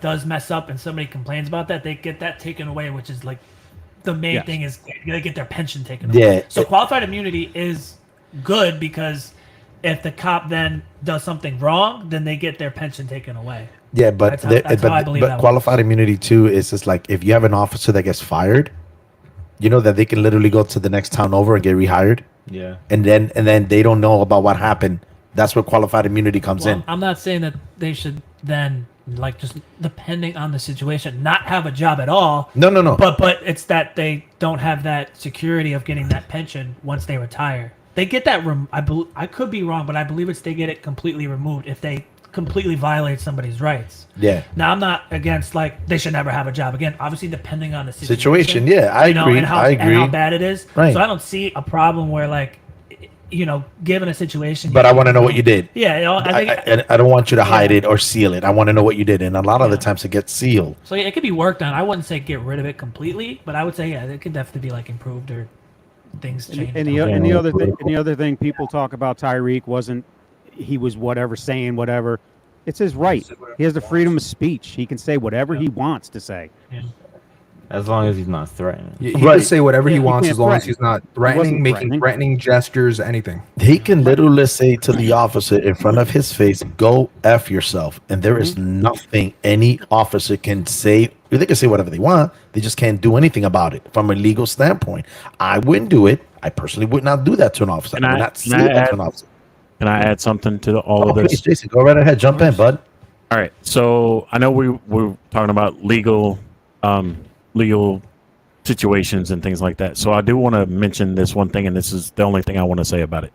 does mess up and somebody complains about that, they get that taken away, which is like the main thing is they get their pension taken away. Yeah. So qualified immunity is good because if the cop then does something wrong, then they get their pension taken away. Yeah, but That's how I believe that qualified immunity too is just like if you have an officer that gets fired, you know that they can literally go to the next town over and get rehired. Yeah. And then they don't know about what happened. That's where qualified immunity comes in. I'm not saying that they should then just depending on the situation, not have a job at all. No. But it's that they don't have that security of getting that pension once they retire. They get that. I could be wrong, but I believe they get it completely removed if they completely violate somebody's rights. Yeah. Now I'm not against they should never have a job again. Obviously, depending on the Situation. Yeah, I agree. And I agree. And how bad it is. Right. So I don't see a problem where given a situation. But I want to know what you did. Yeah, I don't want you to hide it or seal it. I want to know what you did, and a lot of the times it gets sealed. So it could be worked on. I wouldn't say get rid of it completely, but I would say it could definitely be improved or things change. And the other thing people talk about Tyreek he was whatever saying whatever. It's his right. He has the freedom of speech. He can say whatever he wants to say. Yeah. As long as he's not threatening. He can say whatever he wants as long as threaten. he's not threatening, making threatening gestures, anything. He can literally say to the officer in front of his face, "Go F yourself." And there is nothing any officer can say. They can say whatever they want. They just can't do anything about it from a legal standpoint. I wouldn't do it. I personally would not do that to an officer. I would not say that to an officer. Can I add something to all of this? Please, Jason, go right ahead. Jump in, bud. All right. So I know we're talking about legal situations and things like that. So I do want to mention this one thing, and this is the only thing I want to say about it.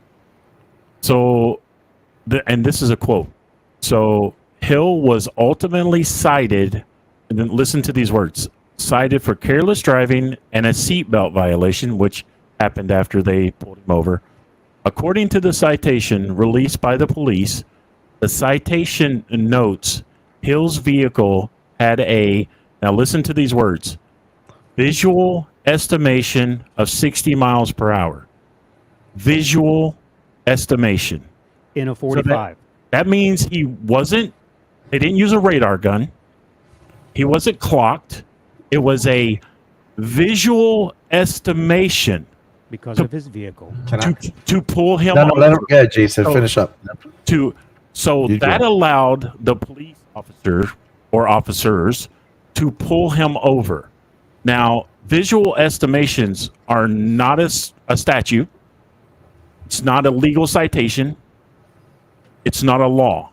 So, and this is a quote. So Hill was ultimately cited, and then listen to these words, cited for careless driving and a seatbelt violation, which happened after they pulled him over. According to the citation released by the police, the citation notes Hill's vehicle had now listen to these words, visual estimation of 60 miles per hour. Visual estimation. In a 45. So that means they didn't use a radar gun. He wasn't clocked. It was a visual estimation. Because of his vehicle. To pull him No, let him over. go ahead, Jason. Finish up. That allowed the police officer or officers to pull him over. Now, visual estimations are not a statute. It's not a legal citation. It's not a law.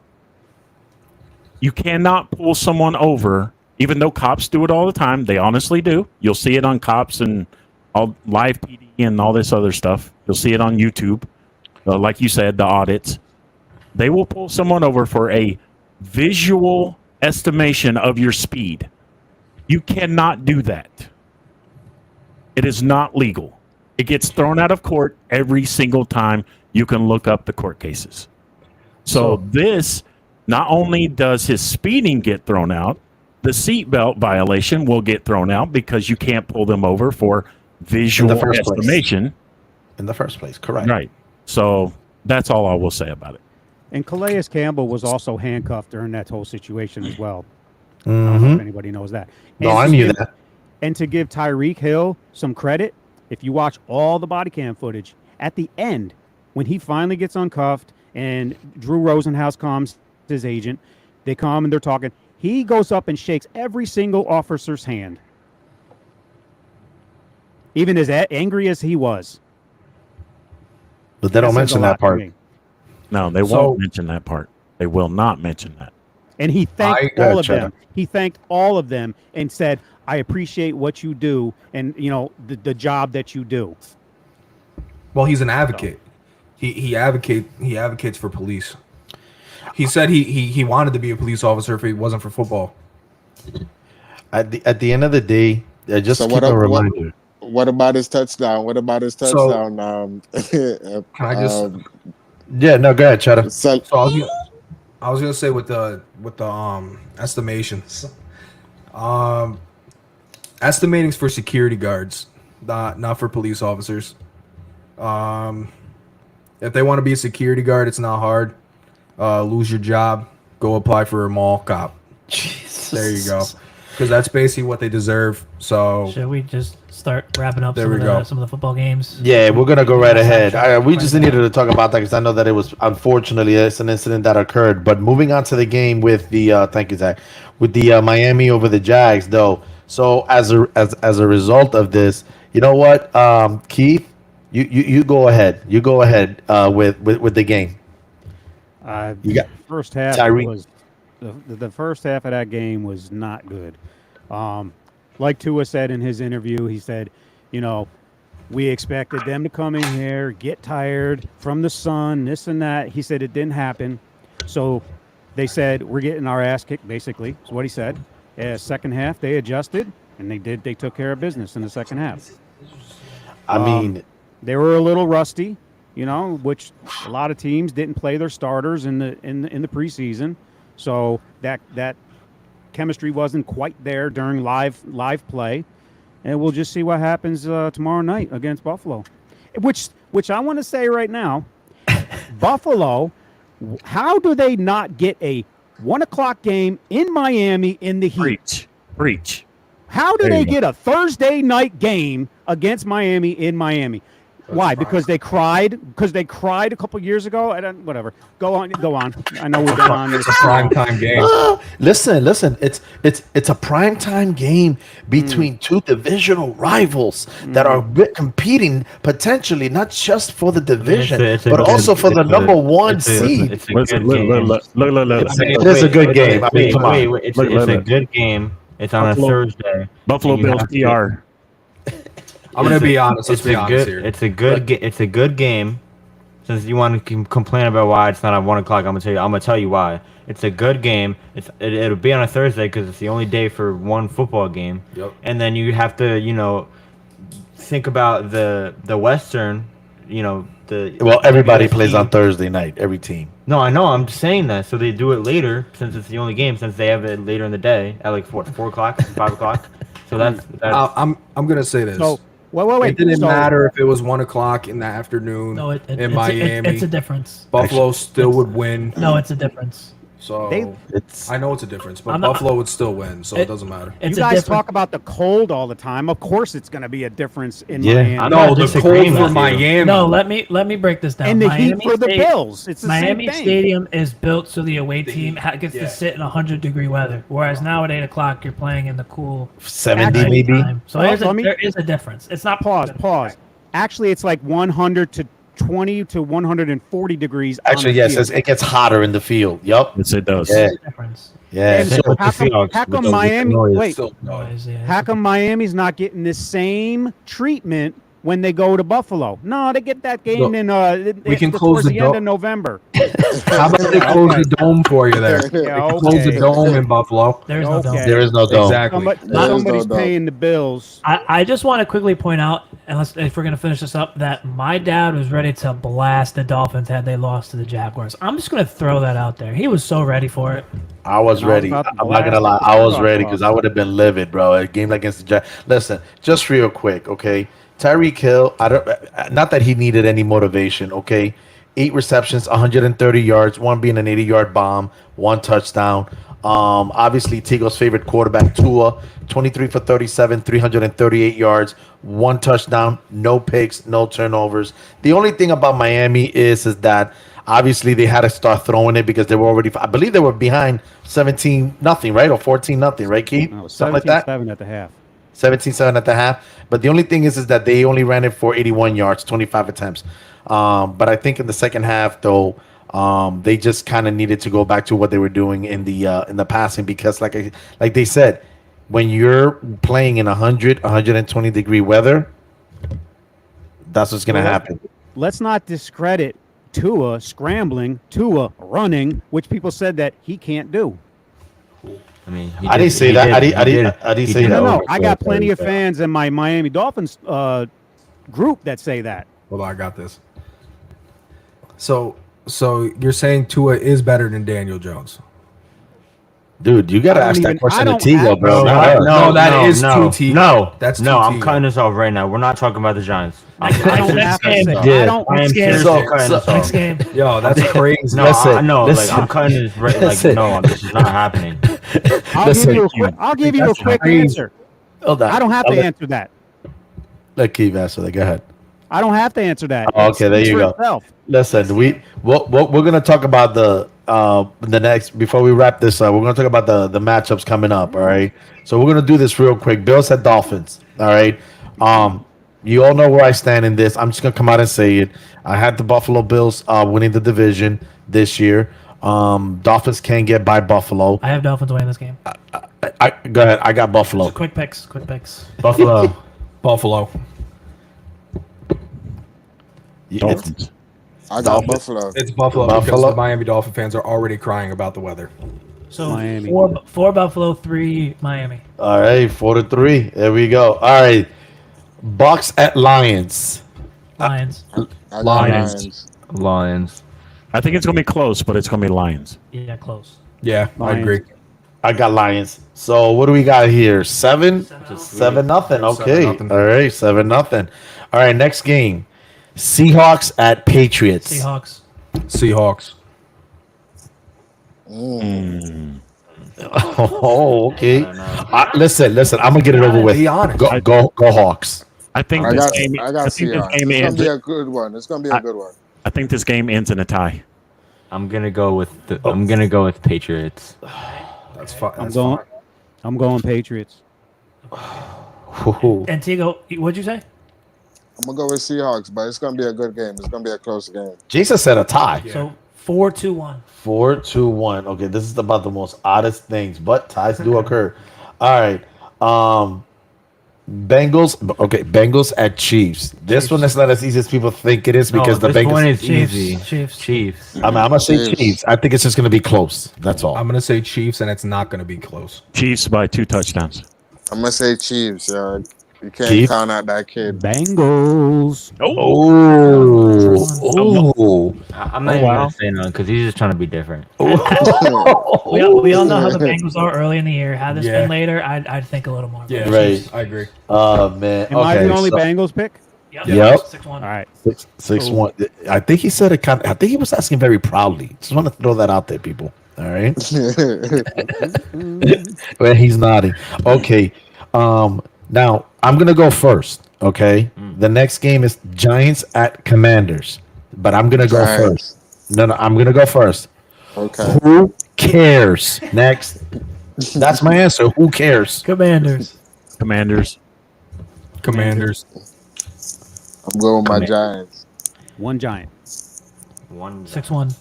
You cannot pull someone over, even though cops do it all the time. They honestly do. You'll see it on cops and all live PD and all this other stuff. You'll see it on YouTube. Like you said, the audits. They will pull someone over for a visual estimation of your speed. You cannot do that. It is not legal. It gets thrown out of court every single time. You can look up the court cases. So this, not only does his speeding get thrown out, the seatbelt violation will get thrown out because you can't pull them over for visual estimation. In the first place, correct. Right. So that's all I will say about it. And Calais Campbell was also handcuffed during that whole situation as well. I don't know if anybody knows that. No, And I to knew give- that. And to give Tyreek Hill some credit, if you watch all the body cam footage, at the end, when he finally gets uncuffed and Drew Rosenhaus comes, his agent, they come and they're talking, he goes up and shakes every single officer's hand. Even as angry as he was. But they don't That says mention a lot that to part. me. No, they won't mention that part. They will not mention that. And he thanked I all of gotcha. them. He thanked all of them and said, I appreciate what you do and, you know, the job that you do. Well, he's an advocate. He advocates for police. He said he wanted to be a police officer if it wasn't for football. At the end of the day, just So keep a reminder. What about his touchdown? What about his touchdown? Can I just? Yeah, no, go ahead, Cheddar. So I was gonna say with the estimations, estimating's for security guards, not for police officers. If they want to be a security guard, it's not hard. Lose your job, go apply for a mall cop. Jesus. There you go, because that's basically what they deserve. So Should we just start wrapping up There some we of, go. some of the football games? Yeah, we're gonna go right ahead. We just needed to talk about that because I know that it was unfortunately it's an incident that occurred. But moving on to the game with the thank you, Zach, with the Miami over the Jags, though. So as a result of this, you know what, Keith, you go ahead. You go ahead with the game. You got First half Tyreek. was the first half of that game was not good. Like Tua said in his interview, he said, you know, we expected them to come in here, get tired from the sun, this and that. He said it didn't happen. So they said we're getting our ass kicked, basically, is what he said. Second half, they adjusted, and they took care of business in the second half. I mean, they were a little rusty, you know, which a lot of teams didn't play their starters in the preseason, so that chemistry wasn't quite there during live play, and we'll just see what happens tomorrow night against Buffalo. Which I want to say right now, Buffalo, how do they not get a 1:00 game in Miami in the heat? Preach. How do There they you go. get a Thursday night game against Miami in Miami? Why? Because they cried. Because they cried a couple years ago. I don't. Whatever. Go on. I know we're on. it's a prime time game. listen. It's a primetime game between two divisional rivals that are competing potentially not just for the division, It's a but good- also for the it's a- number one it's a- seed. It's a Listen, good game. look. It is a good game. I mean, come on. It's Look, a look. good game. It's on Buffalo- a Thursday. Buffalo and you Bills have to- PR. I'm gonna be honest. Let's It's be a honest good. here. It's a good. It's a good game. Since you want to complain about why it's not at 1:00, I'm gonna tell you why. It's a good game. It'll be on a Thursday because it's the only day for one football game. Yep. And then you have to, think about the Western. Well, everybody plays on Thursday night. Every team. No, I know. I'm just saying that. So they do it later since it's the only game. Since they have it later in the day at like 4:00, 5:00. So that's. I'm gonna say this. So, wait. It didn't So- matter if it was 1:00 in the afternoon No, in Miami. it's a difference. Buffalo still would win. No, it's a difference. So It's I know it's a difference, but I'm not- Buffalo would still win, so it doesn't matter. You It's a guys difference. talk about the cold all the time. Of course, it's going to be a difference in Yeah. Miami. I'm No, not the disagreeing cold for with you. Miami. No, let me break this down. and the heat Miami for the State- Bills. It's the Miami same thing. Stadium is built so the away team gets yeah. to sit in 100-degree weather, whereas now at 8:00 you're playing in the cool 70 Actually, maybe. time. So Well, there is a difference. It's not Pause. Actually, it's like 120 to 140 degrees. on Actually, the yes, field. it gets hotter in the field. Yup. Yes, it does. Yeah. There's a difference. Yeah. And Same so with the how come, Seahawks how with come the Miami? noise. Wait, Still, no. Noise, yeah. how come Miami's not getting the same treatment when they go to Buffalo. No, they get that game Look, in. we can towards close the end door. of November. How about they close the dome for you there? They Yeah, can close the okay. dome in Buffalo. There's no dome. Okay. There is no dome. Exactly. Somebody's paying the bills. I just want to quickly point out, unless if we're going to finish this up, that my dad was ready to blast the Dolphins had they lost to the Jaguars. I'm just going to throw that out there. He was so ready for it. I was ready. about to I'm not gonna lie. blast I the was fuck ready off. because I would have been livid, bro. A game against the Jets. Listen, just real quick, okay? Tyreek Hill. I don't. Not that he needed any motivation, okay? 8 receptions, 130 yards, one being an 80-yard bomb, 1 touchdown. Obviously, Tigo's favorite quarterback, Tua, 23 for 37, 338 yards, 1 touchdown, no picks, no turnovers. The only thing about Miami is that obviously they had to start throwing it because they were already, I believe they were behind 17-0, right? Or 14-0, right, Keith? No, it was Something like that. 17-7 at the half. 17-7 at the half. But the only thing is that they only ran it for 81 yards, 25 attempts. But I think in the second half, though, they just kind of needed to go back to what they were doing in the passing because, like they said, when you're playing in 120 degree weather, that's what's gonna happen. Let's not discredit Tua scrambling, Tua running, which people said that he can't do. I mean, I didn't say that. I didn't say that. No, I got plenty of fans in my Miami Dolphins group that say that. Hold on, I got this. So you're saying Tua is better than Daniel Jones? Dude, you gotta ask that question to Tigo, bro. No, that is no, 2T. No, that's no. 2T. I'm cutting this off right now. We're not talking about the Giants. I don't have to say. I don't. I am seriously cutting this Next off. game. Yo, that's crazy. No, Listen, I know. listen. Like I'm cutting this right. Like Listen. no, this is not happening. I'll give you a quick answer. Hold on. I don't have to answer that. Let Keith answer that. Go ahead. I don't have to answer that. Oh, okay, there Speaks you for go. itself. Listen, we're gonna talk about the next before we wrap this up. We're gonna talk about the matchups coming up. All right, so we're gonna do this real quick. Bills at Dolphins. All right. You all know where I stand in this. I'm just gonna come out and say it. I had the Buffalo Bills winning the division this year. Dolphins can't get by Buffalo. I have Dolphins winning this game. I go ahead. I got Buffalo. Quick picks. Buffalo. Buffalo. Dolphins. I got Buffalo. It's Buffalo, because the Miami Dolphin fans are already crying about the weather. So Miami. four Buffalo, 3 Miami. All right, 4-3. There we go. All right, Bucks at Lions. Lions. I got Lions. Lions. I think it's gonna be close, but it's gonna be Lions. Yeah, close. Yeah, I Lions. agree. I got Lions. So what do we got here? 7-0. Okay. 7-0. All right, 7-0. All right, next game. Seahawks at Patriots. Seahawks. Seahawks. Oh, okay. Listen. I'm gonna get it over with. Be honest. Go Hawks. I think I this got game. I got think this Seahawks. game It's ends. gonna be a good one. It's gonna be a good one. I think this game ends in a tie. I'm gonna go with I'm gonna go with Patriots. That's fine. I'm going Patriots. Ooh. And Tigo, what'd you say? I'm gonna go with Seahawks, but it's gonna be a good game. It's gonna be a close game. Jason said a tie. So 4-2-1. 4-1. Okay, this is about the most oddest things, but ties do occur. All right. Bengals. Okay, Bengals at Chiefs. This one is not as easy as people think it is because the this Bengals. one is Chiefs. easy. Chiefs. Chiefs. I'm gonna say Chiefs. Chiefs. I think it's just gonna be close. That's all. I'm gonna say Chiefs, and it's not gonna be close. Chiefs by 2 touchdowns. I'm gonna say Chiefs. You can't Chiefs? count out that kid. Bengals. Oh. I'm not even gonna say no because he's just trying to be different. We all know how the Bengals are early in the year. Had this been later, I'd think a little more. Yeah, Right. Chiefs. I agree. Oh man. Am I Okay, the only so- Bengals pick? Yep. 6-1. All right. 6-1. I think he said it I think he was asking very proudly. Just want to throw that out there, people. All right. Well, he's nodding. Okay. Now I'm gonna go first. Okay. The next game is Giants at Commanders, but I'm gonna go Giants. first. No, I'm gonna go first. Okay. Who cares? Next. That's my answer. Who cares? Commanders. Commanders. Commanders. I'm going with my Giants. One Giant. 6-1.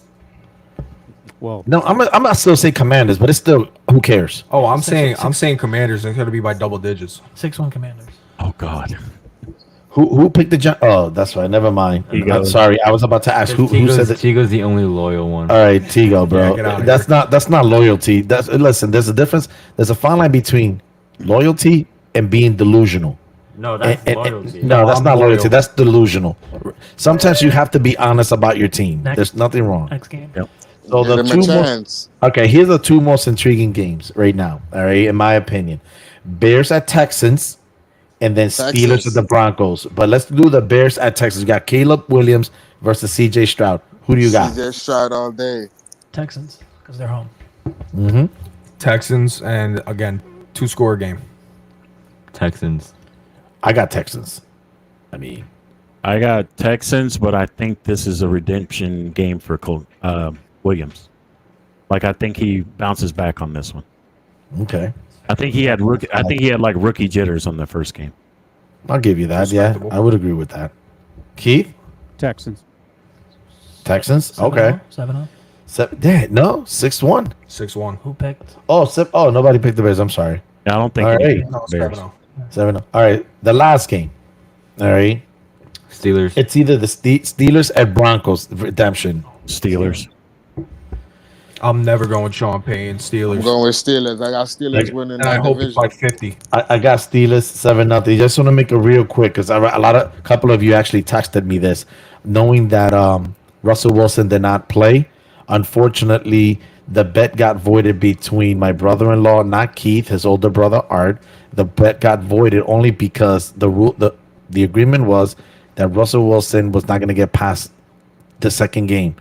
Well, No, I'm not still say Commanders, but it's still who cares? Oh, I'm saying Commanders. It's gonna be by double digits. 6-1 Commanders. Oh God. Who picked the Giants? Oh, that's right. Never mind. I'm Tigo. sorry. I was about to ask who said that. Tigo's the only loyal one. All right, Tigo, bro. Yeah, get outta That's not loyalty. Listen. There's a difference. There's a fine line between loyalty and being delusional. No, that's loyalty. No, that's I'm not loyal. loyalty. That's delusional. Sometimes you have to be honest about your team. Next. There's nothing wrong. Next game. So Give the him two a most, chance. okay, here's the two most intriguing games right now. All right, in my opinion, Bears at Texans, and then Steelers Texans. at the Broncos. But let's do the Bears at Texans. You got Caleb Williams versus C.J. Stroud. Who do you got? CJ Stroud all day. Texans, because they're home. Mm-hmm. Texans, and again, 2-score game. Texans. I got Texans. I mean, I got Texans, but I think this is a redemption game for Williams. Like I think he bounces back on this one. okay, I think he had like rookie jitters on the first game. I'll give you that. Yeah, Respectable. I would agree with that. Keith, Texans. Texans. 7-0, Okay, 7-0. no, 6-1. 6-1. Who picked? Oh, nobody picked the Bears. I'm sorry. I don't think All he right. did No, Bears. 7-0. 7-0. All right, the last game. All right, Steelers. it's either the Steelers at Broncos redemption. Steelers. I'm never going Sean Payne. I'm Steelers. going with Steelers. I got Steelers winning And I that hope it's division. by 50. I got Steelers 7-0. Just want to make it real quick because a couple of you actually texted me this, knowing that Russell Wilson did not play. Unfortunately, the bet got voided between my brother-in-law, not Keith, his older brother Art. The bet got voided only because the agreement was that Russell Wilson was not going to get past the second game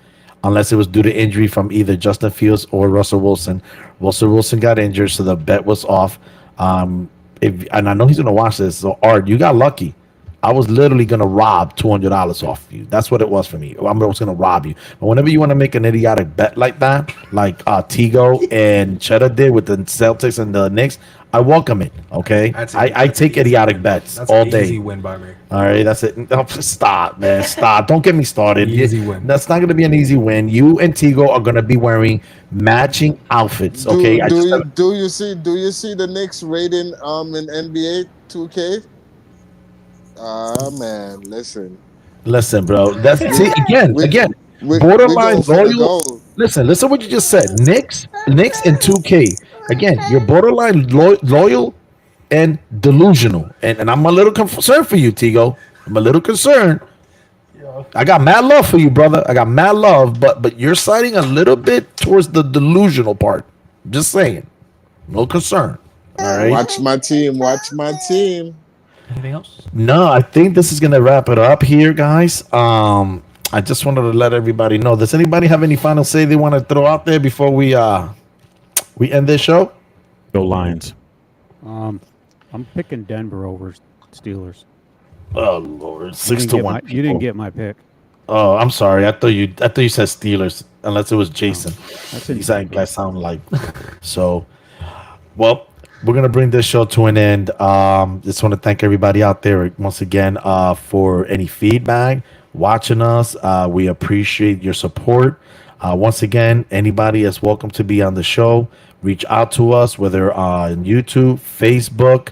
unless it was due to injury from either Justin Fields or Russell Wilson. Russell Wilson got injured, so the bet was off. And I know he's going to watch this. So, Art, you got lucky. I was literally going to rob $200 off you. That's what it was for me. I was going to rob you. But whenever you want to make an idiotic bet like that, like Tigo and Cheddar did with the Celtics and the Knicks, I welcome it. Okay, I take idiotic bets That's all an day. easy win by me. All right, that's it. Oh, stop, man. Stop. Don't get me started. Easy win. That's not going to be an easy win. You and Tigo are going to be wearing matching outfits. Okay. Do you see the Knicks rating in NBA 2K? Man, listen, Bro. That's see, again. we Borderline going for the loyal. gold. Listen what you just said. Knicks and 2K. Again, you're borderline loyal and delusional. And I'm a little concerned for you, Tigo. I'm a little concerned. I got mad love for you, brother. I got mad love, but you're siding a little bit towards the delusional part. Just saying. No concern. All right. Watch my team. Anything else? No, I think this is gonna wrap it up here, guys. I just wanted to let everybody know. Does anybody have any final say they want to throw out there before we end this show? Go Lions. I'm picking Denver over Steelers. Oh Lord, You 6 didn't to get 1. my- you didn't get my pick. Oh, I'm sorry. I thought you said Steelers, unless it was Jason. That's He's like I sound like. So, well, we're gonna bring this show to an end. Just want to thank everybody out there once again for any feedback, watching us. We appreciate your support. Once again, anybody is welcome to be on the show. Reach out to us, whether on YouTube, Facebook,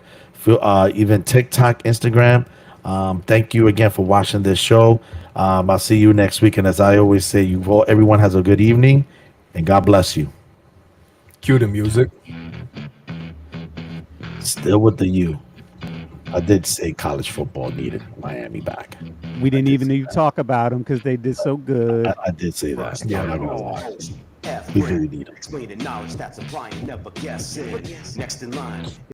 even TikTok, Instagram. Thank you again for watching this show. I'll see you next week. And as I always say, everyone has a good evening, and God bless you. Cue the music. Still with the U. I did say college football needed Miami back. We didn't even need to talk about them because they did so good. I did say that. Yeah, I'm not gonna lie. We really need them. Explaining knowledge that's applying, never guessing. Next in line.